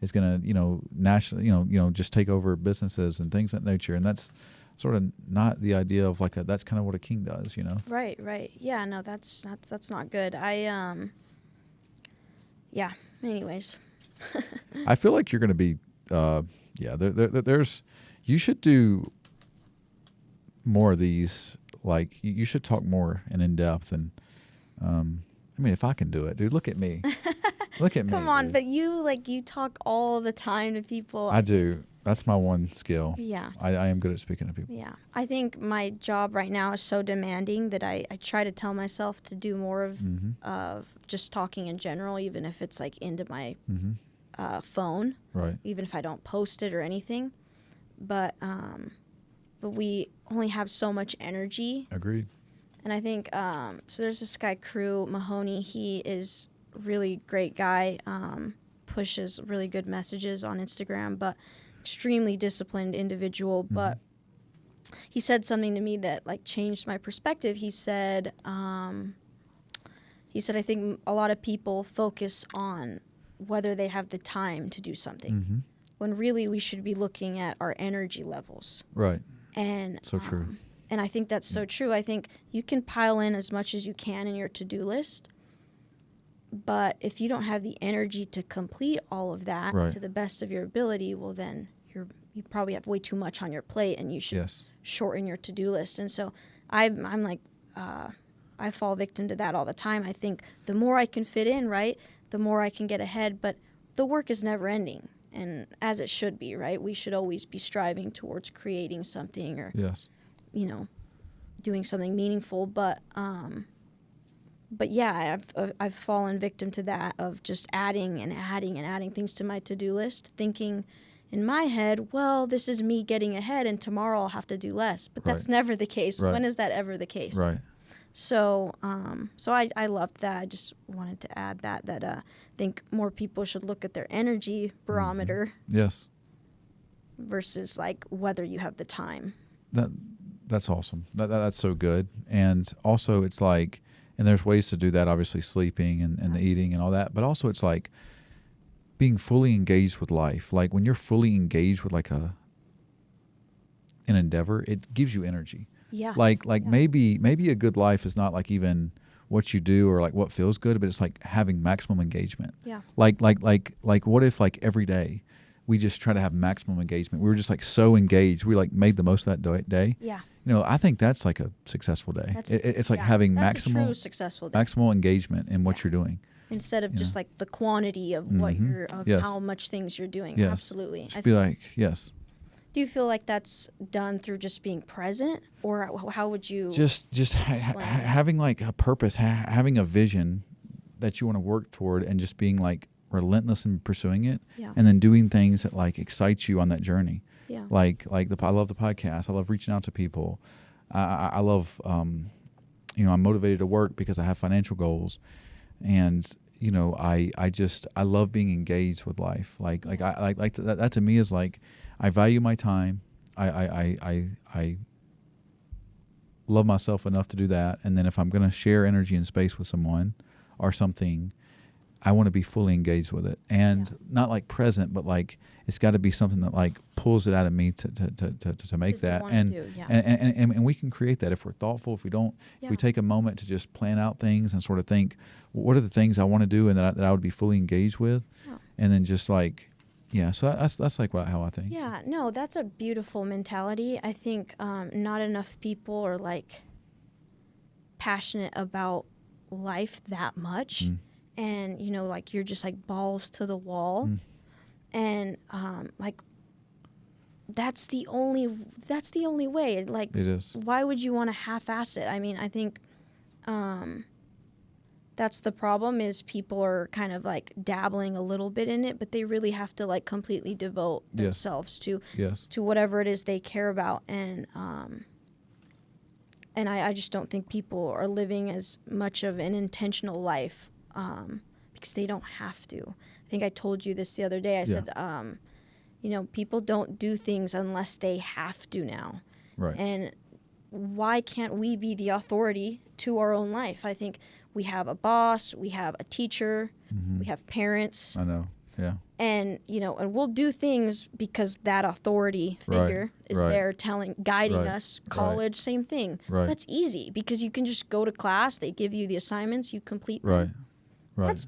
is going to, nationally, just take over businesses and things of that nature. And that's sort of not the idea of like that's kind of what a king does, Right. Yeah, no, that's not good. Yeah. Anyways, I feel like you're going to be, there's, you should do more of these. Like you should talk more and in depth. And if I can do it, dude, look at me. Look at me. come on, dude. but you talk all the time to people. I do. That's my one skill. Yeah. I am good at speaking to people. Yeah. I think my job right now is so demanding that I try to tell myself to do more of just talking in general, even if it's like into my phone, Right. even if I don't post it or anything. But we only have so much energy. Agreed. And I think, so there's this guy, Crew Mahoney. He is a really great guy, pushes really good messages on Instagram, but extremely disciplined individual. But he said something to me that like changed my perspective. He said, I think a lot of people focus on whether they have the time to do something, when really we should be looking at our energy levels. Right. And So true. and I think that's so true. I think you can pile in as much as you can in your to-do list, but if you don't have the energy to complete all of that Right. to the best of your ability, well then you probably have way too much on your plate, and you should Yes. shorten your to-do list. And so I'm like I fall victim to that all the time. I think the more I can fit in, right, the more I can get ahead, but the work is never ending. And as it should be, right? We should always be striving towards creating something or Yes. doing something meaningful. But yeah, I've fallen victim to that, of just adding and adding and adding things to my to-do list, thinking in my head, well, this is me getting ahead and tomorrow I'll have to do less. But that's Right. never the case. Right. When is that ever the case? Right. So, I loved that. I just wanted to add that I think more people should look at their energy barometer Yes. versus like whether you have the time. That's awesome. That's so good. And also it's like, and there's ways to do that, obviously sleeping and the eating and all that, but also it's like being fully engaged with life. Like when you're fully engaged with like an endeavor, it gives you energy. Yeah. Like maybe a good life is not like even what you do or like what feels good, but it's like having maximum engagement. Yeah. Like what if like every day we just try to have maximum engagement? We were just like so engaged. We like made the most of that day. Yeah. I think that's like a successful day. It's like having that's a maximal true successful day. maximal engagement in what you're doing. Instead of just like the quantity of what you're, of Yes. how much things you're doing. Yes. Absolutely. Just be like, yes. Do you feel like that's done through just being present, or how would you? Just having like a purpose, having a vision that you want to work toward, and just being like relentless in pursuing it, Yeah. and then doing things that like excite you on that journey. Yeah. I love the podcast. I love reaching out to people. I love, I'm motivated to work because I have financial goals, and I love being engaged with life. That to me is like, I value my time. I love myself enough to do that. And then if I'm going to share energy and space with someone or something, I want to be fully engaged with it, and not like present, but like it's got to be something that like pulls it out of me to make that. And we can create that if we're thoughtful. If we don't, if we take a moment to just plan out things and sort of think, what are the things I want to do and that I would be fully engaged with, and then just like. Yeah, so that's like how I think. Yeah, no, that's a beautiful mentality. I think not enough people are like passionate about life that much, and like you're just like balls to the wall, and like that's the only way. Like, it is. Why would you want to half-ass it? I mean, I think. That's the problem, is people are kind of like dabbling a little bit in it, but they really have to like completely devote themselves to whatever it is they care about. And I just don't think people are living as much of an intentional life because they don't have to. I think I told you this the other day. I said, people don't do things unless they have to now. Right. And why can't we be the authority to our own life? I think we have a boss, we have a teacher, we have parents. I know, yeah. And, and we'll do things because that authority figure is there guiding us. College, same thing. Right. That's easy because you can just go to class, they give you the assignments, you complete them. Right.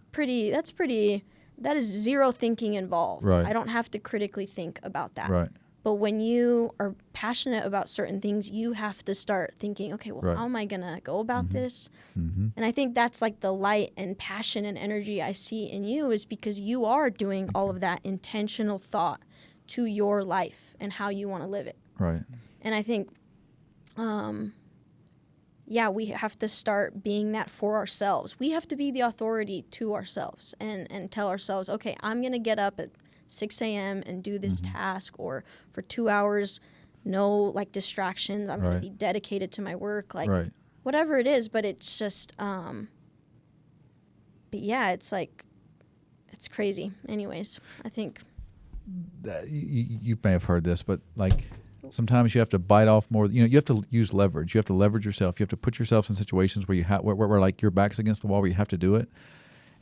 That is zero thinking involved. Right. I don't have to critically think about that. Right. But when you are passionate about certain things, you have to start thinking, okay, well, how am I going to go about this? And I think that's like the light and passion and energy I see in you, is because you are doing all of that intentional thought to your life and how you want to live it. Right. And I think, we have to start being that for ourselves. We have to be the authority to ourselves and tell ourselves, okay, I'm going to get up at 6 a.m. and do this task, or for 2 hours, no like distractions. I'm going to be dedicated to my work, like whatever it is. But it's just, it's like, it's crazy. Anyways, I think that you may have heard this, but like sometimes you have to bite off more. You have to use leverage. You have to leverage yourself. You have to put yourself in situations where where like your back's against the wall, where you have to do it.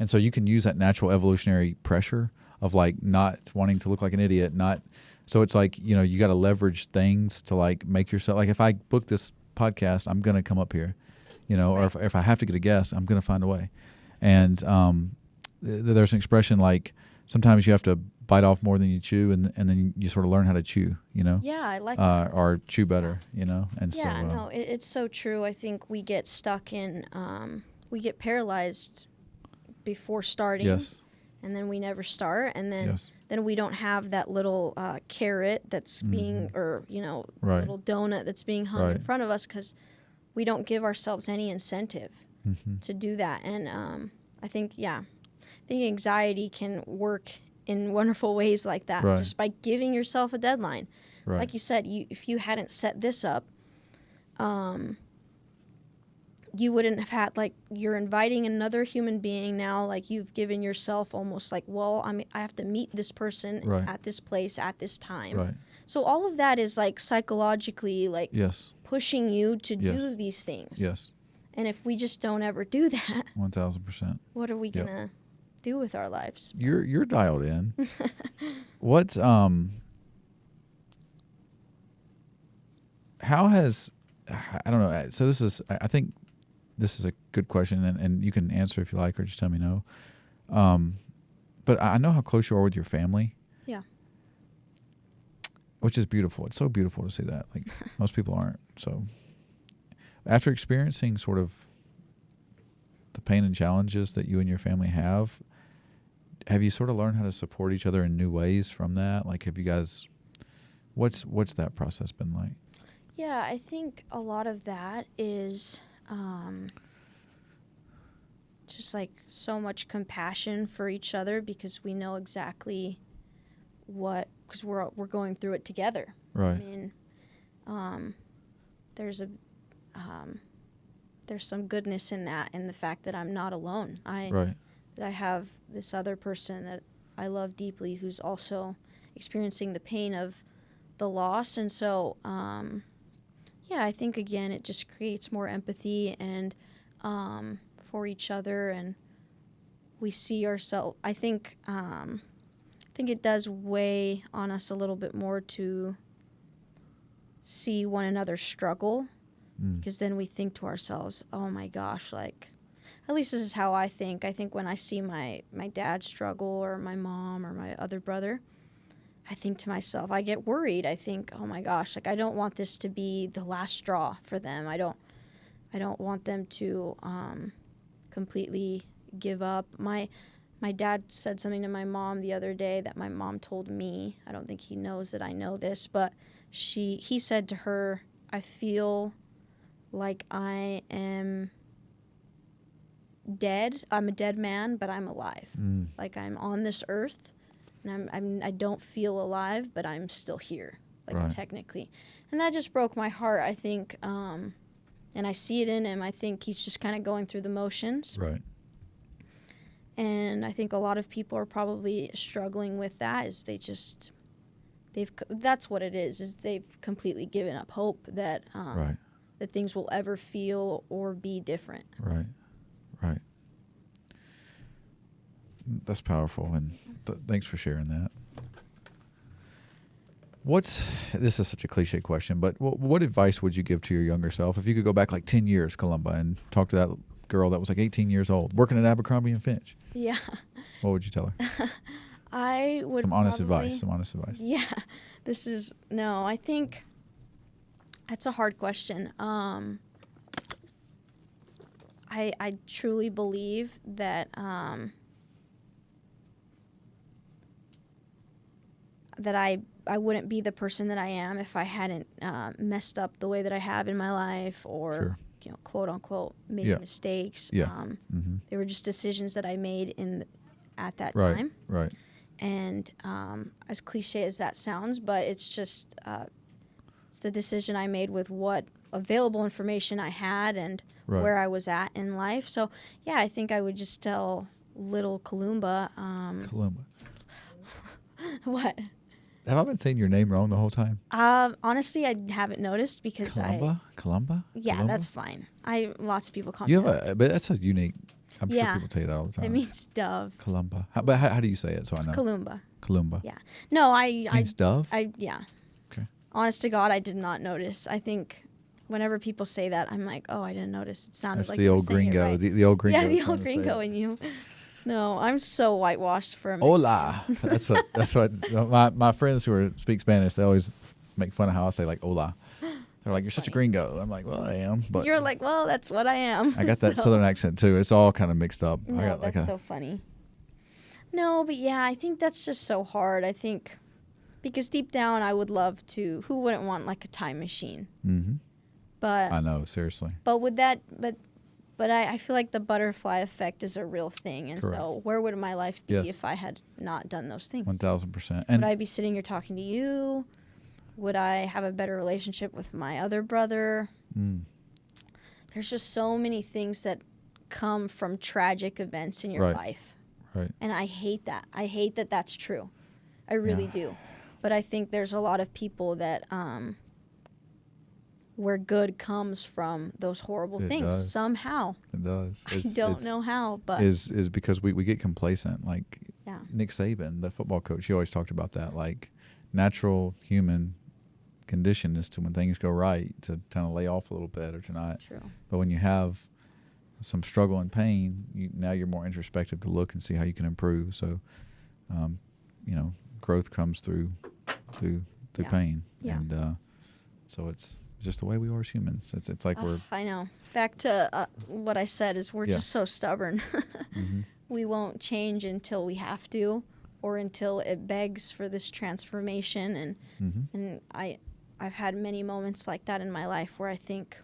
And so you can use that natural evolutionary pressure of like not wanting to look like an idiot, so it's like, you got to leverage things to like make yourself, like if I book this podcast, I'm going to come up here, or if I have to get a guest, I'm going to find a way. And there's an expression like sometimes you have to bite off more than you chew, and then you sort of learn how to chew, Yeah, I like that. Or chew better, and it's so true. I think we get stuck in, we get paralyzed before starting. Yes. And then we never start, and then we don't have that little carrot that's being, or little donut that's being hung in front of us, because we don't give ourselves any incentive to do that. And I think anxiety can work in wonderful ways like that, Right. just by giving yourself a deadline. Right. Like you said, if you hadn't set this up, you wouldn't have had, like, you're inviting another human being now, like you've given yourself almost like, well, I have to meet this person Right. at this place at this time. Right. So all of that is like psychologically like Yes. pushing you to Yes. do these things. Yes. And if we just don't ever do that, 1,000%. what are we gonna do with our lives? You're dialed in. What how has I don't know. So this is I think this is a good question, and you can answer if you like, or just tell me no. But I know how close you are with your family. Yeah. Which is beautiful. It's so beautiful to see that. Like most people aren't. So after experiencing sort of the pain and challenges that you and your family have you sort of learned how to support each other in new ways from that? Like, have you guys, what's that process been like? Yeah, I think a lot of that is just like so much compassion for each other, because we know exactly because we're going through it together. Right. I mean, there's some goodness in that, in the fact that I'm not alone. Right. That I have this other person that I love deeply who's also experiencing the pain of the loss. And so, I think, again, it just creates more empathy and for each other, and we see ourselves. I think it does weigh on us a little bit more to see one another struggle, because then we think to ourselves, oh my gosh, like, at least this is how I think. I think when I see my dad struggle, or my mom, or my other brother, I think to myself, I get worried. I think, oh my gosh, like, I don't want this to be the last straw for them. I don't want them to completely give up. My dad said something to my mom the other day that my mom told me. I don't think he knows that I know this, but he said to her, I feel like I am dead. I'm a dead man, but I'm alive. Like, I'm on this earth, and I don't feel alive, but I'm still here, like, Right. technically. And that just broke my heart, I think. And I see it in him. I think he's just kind of going through the motions. Right. And I think a lot of people are probably struggling with that. That's what it is they've completely given up hope that Right. that things will ever feel or be different. Right. Right. That's powerful, and thanks for sharing that. This is such a cliche question, but what advice would you give to your younger self if you could go back like 10 years, Columba, and talk to that girl that was like 18 years old, working at Abercrombie and Fitch? Yeah. What would you tell her? I would Some honest probably- advice. Yeah. I think that's a hard question. I truly believe that that I wouldn't be the person that I am if I hadn't messed up the way that I have in my life, or Sure. quote unquote made Yeah. mistakes. Yeah. They were just decisions that I made at that Right. time. Right. And as cliche as that sounds, but it's just it's the decision I made with what available information I had and Right. where I was at in life. So yeah, I think I would just tell little Columba. Columba. What? Have I been saying your name wrong the whole time? Honestly, I haven't noticed because Columba? Yeah, Columba? that's fine. Lots of people call You me have that. but that's a unique. I'm sure Yeah. people tell you that all the time. It means dove. Columba. How do you say it so I know? Columba. Columba. Yeah. No, I Means dove? yeah. Okay. Honest to God, I did not notice. I think whenever people say that, I'm like, oh, I didn't notice. It sounded That's like the you were old saying it gringo. right. The old gringo. Yeah, the trying old to say gringo it. in you. No, I'm so whitewashed for a minute. Hola. That's what my friends who speak Spanish, they always make fun of how I say like hola. They're like, you're such a funny. gringo. I'm like, well, I am, but You're like, well, that's what I am. I got that So- southern accent too. It's all kind of mixed up. I No, got like that's so funny. No, but yeah, I think that's just so hard. I think because deep down, I would love to. Who wouldn't want like a time machine? Mm-hmm. But I know, seriously. but with that, but But I feel like the butterfly effect is a real thing. And so Correct. where would my life be Yes. if I had not done those things? 1,000%. Would And I be sitting here talking to you? Would I have a better relationship with my other brother? There's just so many things that come from tragic events in your Right. life. right. And I hate that. I hate that that's true. I really do. But I think there's a lot of people that where good comes from those horrible It things does. somehow. It does. I don't know how, but Is because we get complacent. Like yeah. Nick Saban, the football coach, he always talked about that. Like natural human condition is to, when things go right, to kind of lay off a little bit or to not. True. But when you have some struggle and pain, now you're more introspective to look and see how you can improve. So, growth comes through Yeah. pain. Yeah. And so it's just the way we are as humans. It's like we're I know. Back to what I said is we're Yeah. just so stubborn. mm-hmm. We won't change until we have to, or until it begs for this transformation. And Mm-hmm. and I've had many moments like that in my life where I think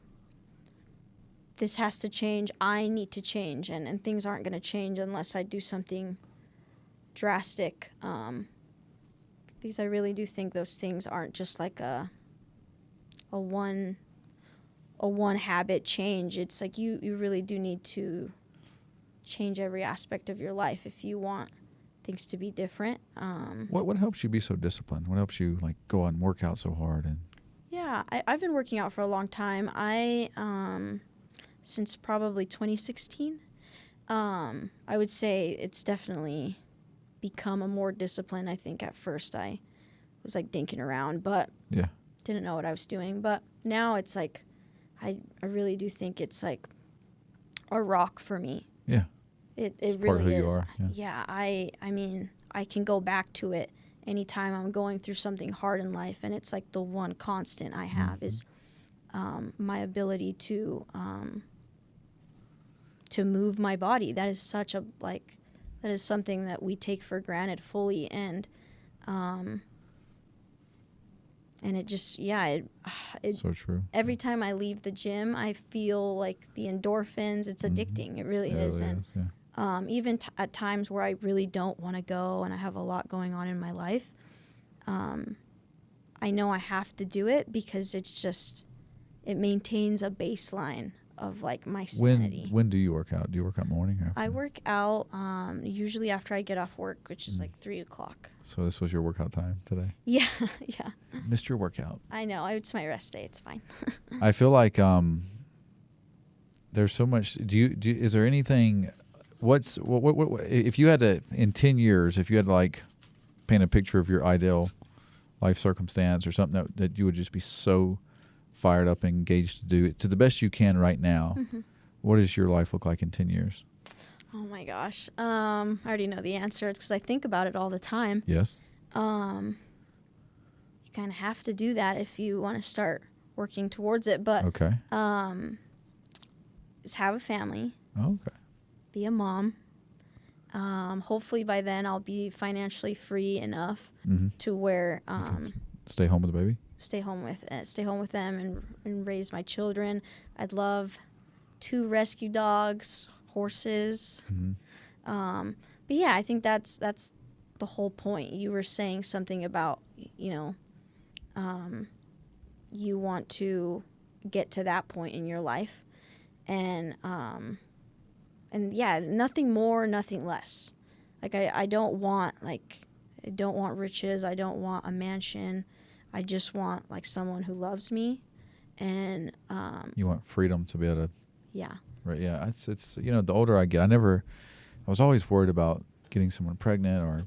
this has to change. I need to change, and things aren't going to change unless I do something drastic. Because I really do think those things aren't just like a one habit change. It's like you really do need to change every aspect of your life if you want things to be different. What helps you be so disciplined? What helps you like go out and work out so hard? And Yeah, I've been working out for a long time. Since probably 2016. I would say it's definitely become a more discipline. I think at first I was like dinking around, but yeah, didn't know what I was doing. But now it's like, I really do think it's like a rock for me. yeah, It part really of who you is. are, yeah. Yeah, I mean, I can go back to it anytime I'm going through something hard in life, and it's like the one constant I have is my ability to move my body. That is such a that is something that we take for granted fully, and it just it so true. every time I leave the gym, I feel like the endorphins. It's addicting. It really Yeah, it is. really And is, yeah. even at times where I really don't want to go and I have a lot going on in my life, I know I have to do it because it maintains a baseline of like my sanity. When do you work out? Do you work out morning or I afternoon? work out usually after I get off work, which is like 3:00. So this was your workout time today? Yeah, yeah. Missed your workout. I know. It's my rest day. It's fine. I feel like there's so much. Is there anything? What if you had to, in 10 years, if you had to like paint a picture of your ideal life circumstance or something that you would just be so fired up and engaged to do it to the best you can right now, what does your life look like in 10 years? Oh my gosh. I already know the answer because I think about it all the time. Yes. You kind of have to do that if you want to start working towards it. But Okay. is have a family, Okay. be a mom. Hopefully by then I'll be financially free enough Mm-hmm. to where Stay home with the baby. stay home with them and raise my children. I'd love 2 rescue dogs, horses. Mm-hmm. But yeah, I think that's the whole point. You were saying something about, you want to get to that point in your life, and yeah, nothing more, nothing less. Like I don't want riches. I don't want a mansion. I just want like someone who loves me, and You want freedom to be able to. yeah. Right. Yeah. It's the older I get, I was always worried about getting someone pregnant or,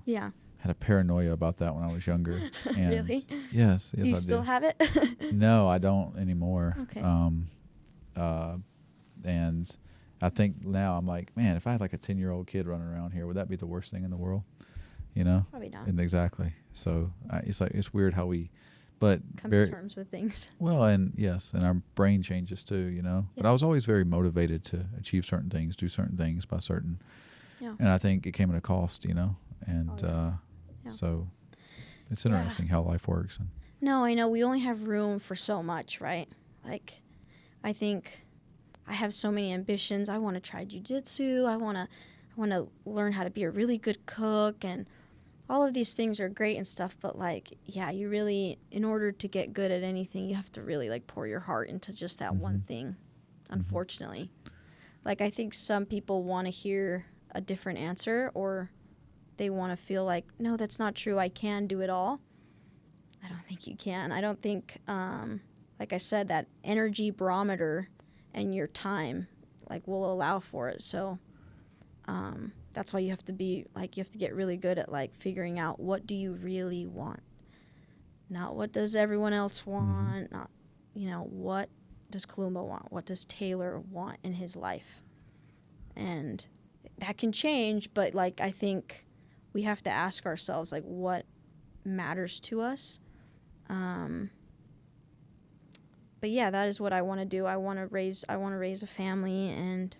Yeah. had a paranoia about that when I was younger. And Really? Yes. Do you I still did. have it? No, I don't anymore. Okay. And I think now I'm like, man, if I had like a 10-year-old kid running around here, would that be the worst thing in the world? Probably not. And exactly. So it's weird how we, but Come very to terms with things. well, and yes, and our brain changes too, But Yeah. I was always very motivated to achieve certain things, do certain things by certain, Yeah. and I think it came at a cost, and Oh, yeah. so it's interesting how life works. And No, I know we only have room for so much, right? Like, I think I have so many ambitions. I want to try jujitsu. I want to learn how to be a really good cook, and all of these things are great and stuff, but like, yeah, you really, in order to get good at anything, you have to really like pour your heart into just that one thing, unfortunately. Like, I think some people want to hear a different answer, or they want to feel like, no, that's not true. I can do it all. I don't think you can. I don't think, like I said, that energy barometer and your time like will allow for it. So that's why you have to get really good at like figuring out, what do you really want, not what does everyone else want, not, what does Kalumba want, what does Taylor want in his life. And that can change, but like, I think we have to ask ourselves like, what matters to us. But yeah, that is what I want to do. I want to raise a family, and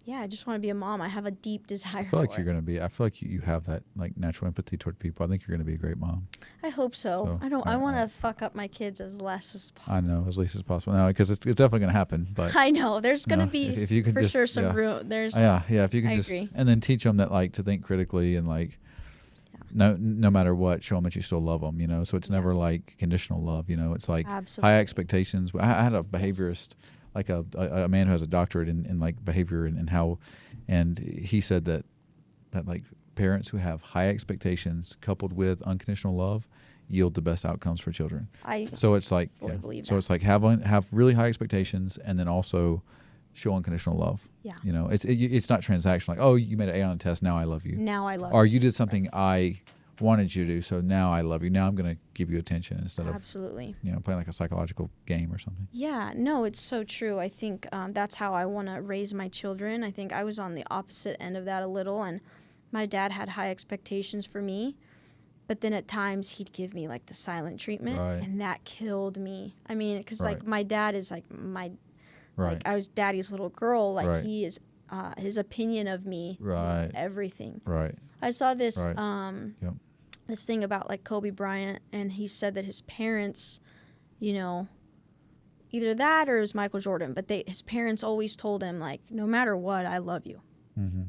yeah, I just want to be a mom. I have a deep desire. I feel like you're going to be. I feel like you have that like natural empathy toward people. I think you're going to be a great mom. I hope so. I want to fuck up my kids as less as possible. I know, as least as possible. No, because it's definitely going to happen. But I know there's going to be if you can for just, sure some room. There's yeah. If you can agree. And then teach them that like to think critically, and like no matter what, show them that you still love them. So it's never like conditional love. It's like high expectations. I had a behaviorist. Like a man who has a doctorate in like behavior and how, and he said that like parents who have high expectations coupled with unconditional love yield the best outcomes for children. So it's like it's like have really high expectations, and then also show unconditional love. Yeah. It's not transactional. Like, oh, you made an A on a test, now I love you. Now I love you. Or you did something I wanted you to do, so now I love you. Now I'm going to give you attention instead of playing like a psychological game or something. Yeah, no, it's so true. I think that's how I want to raise my children. I think I was on the opposite end of that a little, and my dad had high expectations for me, but then at times he'd give me like the silent treatment, and that killed me. I mean, because like my dad is like like I was daddy's little girl. Like he is, his opinion of me is everything. Right. I saw this this thing about like Kobe Bryant, and he said that his parents, either that or it was Michael Jordan, but his parents always told him like, no matter what, I love you. Mm-hmm.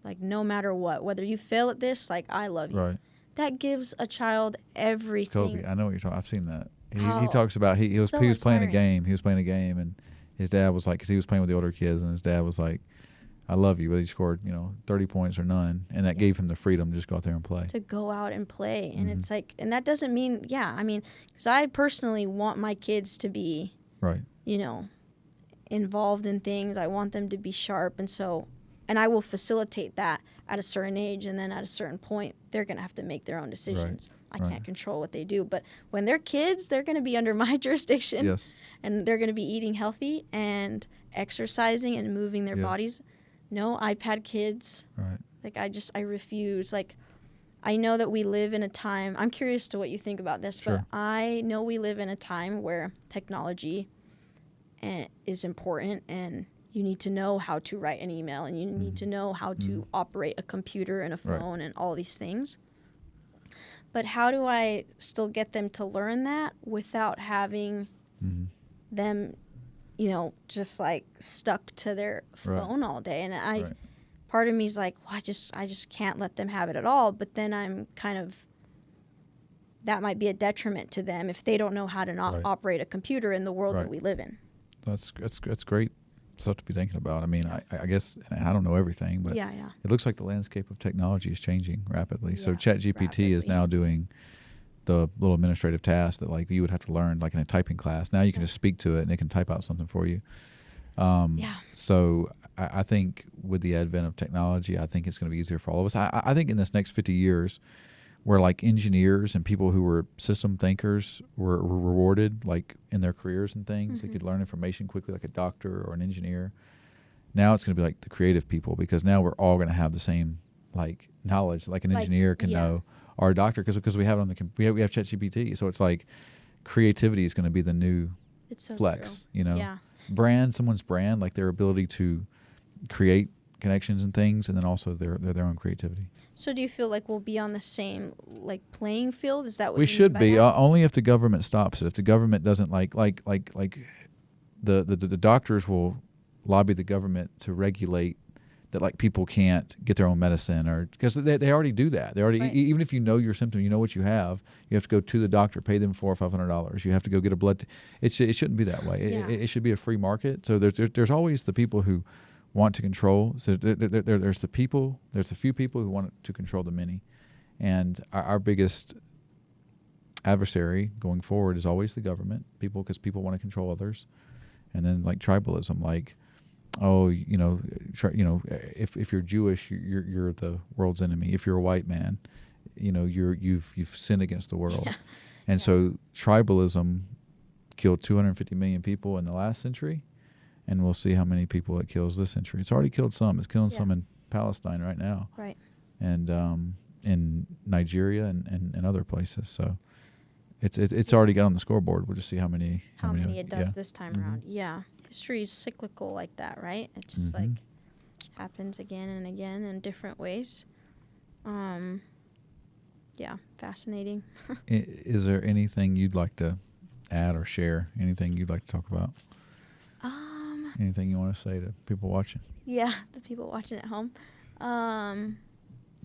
Like, no matter what, whether you fail at this, like, I love you. Right. That gives a child everything. Kobe, I know what you're talking. I've seen that. He talks about he was playing a game. He was playing a game, and his dad was like, because he was playing with the older kids, and his dad was like, I love you, whether he scored 30 points or none, and that gave him the freedom to just go out there and play. To go out and play, and it's like, and that doesn't mean, because I personally want my kids to be involved in things. I want them to be sharp, and I will facilitate that at a certain age, and then at a certain point, they're going to have to make their own decisions. I can't control what they do, but when they're kids, they're going to be under my jurisdiction, and they're going to be eating healthy and exercising and moving their bodies. No iPad kids. Right. Like, I refuse. Like, I know that we live in a time, I'm curious to what you think about this, but I know we live in a time where technology is important, and you need to know how to write an email, and you need to know how to operate a computer and a phone and all these things. But how do I still get them to learn that without having them, just like stuck to their phone all day? And part of me is like, well, I just can't let them have it at all. But then I'm kind of, that might be a detriment to them if they don't know how to operate a computer in the world that we live in. That's great stuff to be thinking about. I mean, I guess, and I don't know everything, but it looks like the landscape of technology is changing rapidly. So ChatGPT is now doing the little administrative tasks that like you would have to learn like in a typing class. Now you can just speak to it and it can type out something for you. So I think with the advent of technology, I think it's going to be easier for all of us. I think in this next 50 years, where like engineers and people who were system thinkers were rewarded like in their careers and things. They could learn information quickly like a doctor or an engineer. Now it's going to be like the creative people, because now we're all going to have the same like knowledge like an engineer can know, or a doctor, because we have it on we have ChatGPT. So it's like creativity is going to be the new flex, someone's brand, like their ability to create connections and things, and then also their own creativity. So do you feel like we'll be on the same like playing field? Is that what we should be? Only if the government stops it. If the government doesn't like the doctors will lobby the government to regulate that, like, people can't get their own medicine, or because they already do that. They already Right. even if you know your symptom, you know what you have to go to the doctor, pay them $400 or $500. You have to go get a blood. It shouldn't be that way. Yeah. It should be a free market. So there's always the people who want to control. So there's the people. There's a few people who want to control the many, and our biggest adversary going forward is always the government, because people want to control others, and then like tribalism, like, oh, if you're Jewish, you're the world's enemy. If you're a white man, you've sinned against the world. Yeah. And so tribalism killed 250 million people in the last century, and we'll see how many people it kills this century. It's already killed some. It's killing some in Palestine right now, Right. and in Nigeria and other places. So it's already got on the scoreboard. We'll just see how many it does this time around. Yeah. History is cyclical like that, right? It just like happens again and again in different ways. Yeah, fascinating. Is there anything you'd like to add or share? Anything you'd like to talk about? Anything you want to say to people watching? Yeah, the people watching at home.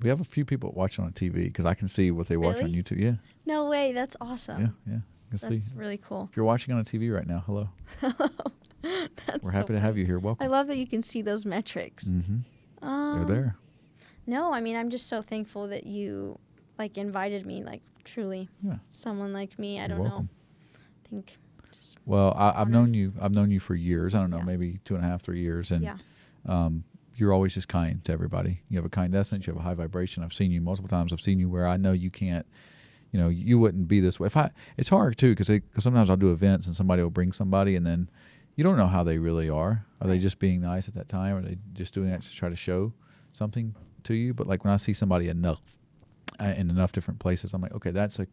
We have a few people watching on TV because I can see what they watch on Really? YouTube. Yeah, No way, that's awesome. yeah. You can That's see. really cool. If you're watching on a TV right now, hello. That's We're so happy to have funny. you here. I Welcome. love that you can see those metrics. They're there. No, I mean, I'm just so thankful that you like invited me, like truly Yeah. someone like me. I You're don't welcome. know. I think just, Well, I've Honor. known you. I've known you for years. I don't know, Yeah. maybe 2.5, 3 years, and yeah. you're always just kind to everybody. You have a kind essence. You have a high vibration. I've seen you multiple times. I've seen you where I know you can't. You wouldn't be this way. It's hard too because sometimes I'll do events and somebody will bring somebody and then you don't know how they really are. Are they just being nice at that time? Or are they just doing that to try to show something to you? But like when I see somebody enough in enough different places, I'm like, okay, that's a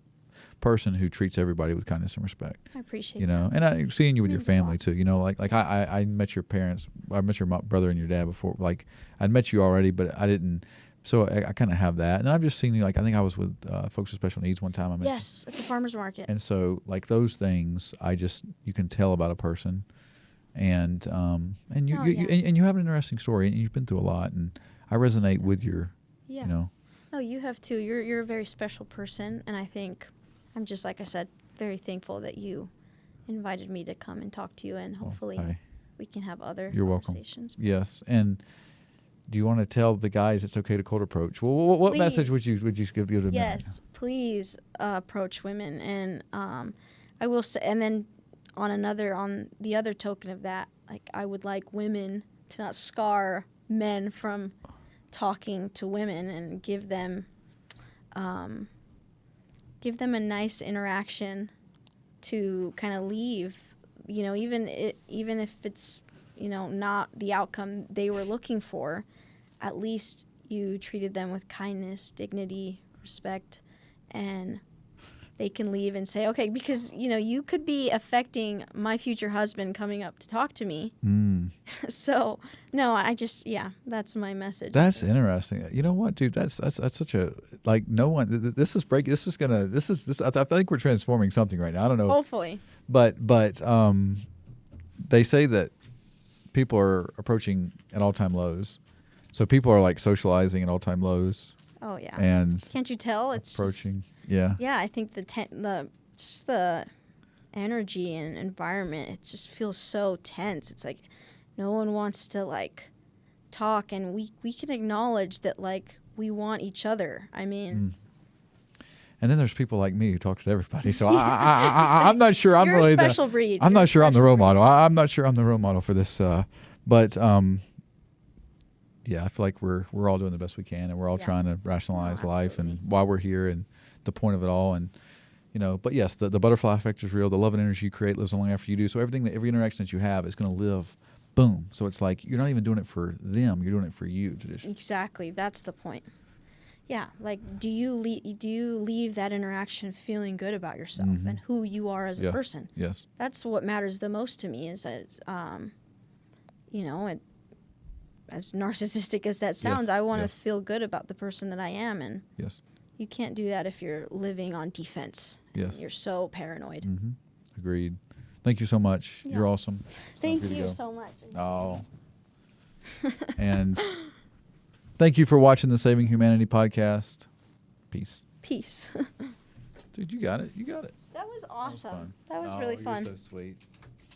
person who treats everybody with kindness and respect. I appreciate You that. know, and I'm seeing you with your Means a family lot. too. Like I met your parents. I met your brother and your dad before. Like I'd met you already, but I didn't. So I kind of have that, and I've just seen you. Like I think I was with folks with special needs one time. I met you. Yes, at the farmer's market. And so like those things, you can tell about a person, and you Oh, you, yeah. and you have an interesting story, and you've been through a lot, and I resonate with your, Yeah. you know, No, you have too. You're a very special person, and I think I'm just, like I said, very thankful that you invited me to come and talk to you, and hopefully we can have other You're welcome. conversations. Yes. And do you want to tell the guys it's okay to cold approach? Well, what message would you give them? right Yes, please approach women, and I will say, and then on the other token of that, like I would like women to not scar men from talking to women and give them a nice interaction to kind of leave, even if it's not the outcome they were looking for, at least you treated them with kindness, dignity, respect, and they can leave and say, okay, because you could be affecting my future husband coming up to talk to me. So no, that's my message. That's interesting. You know what, dude? That's such a, like, no one. This is I think we're transforming something right now. I don't know. Hopefully. But they say that people are approaching at all-time lows. So people are like socializing at all-time lows. Oh yeah. And can't you tell it's approaching? Yeah. Yeah, I think the energy and environment, it just feels so tense. It's like no one wants to like talk, and we can acknowledge that like we want each other. I mean, And then there's people like me who talks to everybody. So I'm not sure I'm you're really a special breed. I'm You're not a sure I'm the special role breed. model. I'm not sure I'm the role model for this. But yeah, I feel like we're all doing the best we can, and we're all Yeah. trying to rationalize No, life and absolutely. why we're here and the point of it all. And but yes, the butterfly effect is real. The love and energy you create lives long after you do. So every interaction that you have is going to live. Boom. So it's like you're not even doing it for them. You're doing it for you. To just, Exactly, that's the point. Yeah, like do you leave that interaction feeling good about yourself and who you are as a Yes. person? Yes. That's what matters the most to me. Is as narcissistic as that sounds, Yes, I want to yes. feel good about the person that I am, and Yes. you can't do that if you're living on defense. Yes. You're so paranoid. Agreed. Thank you so much. Yeah. You're awesome. It's time Thank for to you go. so much. Oh. And thank you for watching the Saving Humanity podcast. Peace. Peace. Dude, you got it. You got it. That was That awesome. That was Oh, really fun. You're so sweet.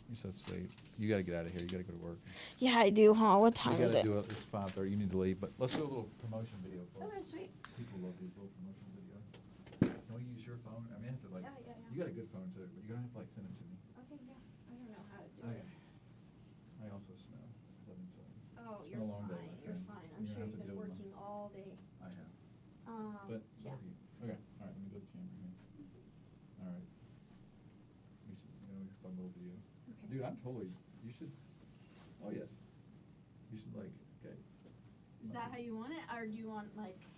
You're so sweet. You got to get out of here. You got to go to work. Yeah, I do, huh? What time You is got it? to do it. It's 5:30. You need to leave. But let's do a little promotion video for Okay, it. sweet. People love these little promotion videos. Can we use your phone? I mean, I have to like. Yeah. You got a good phone too, but you don't have to like send it to me. Okay, yeah. I don't know how to do Okay. I also smell because I've been sewing. Oh, It's you're been a long day, fine. my You're friend. fine. I'm You're sure gonna have you've to been deal with working all day. I have. But so Yeah. have you. Okay. All right. Let me go to the camera here. All right. We should, fun little video. Okay. Dude, I'm totally. You should. Oh yes. You should like. Okay. Is that how you want it, or do you want like?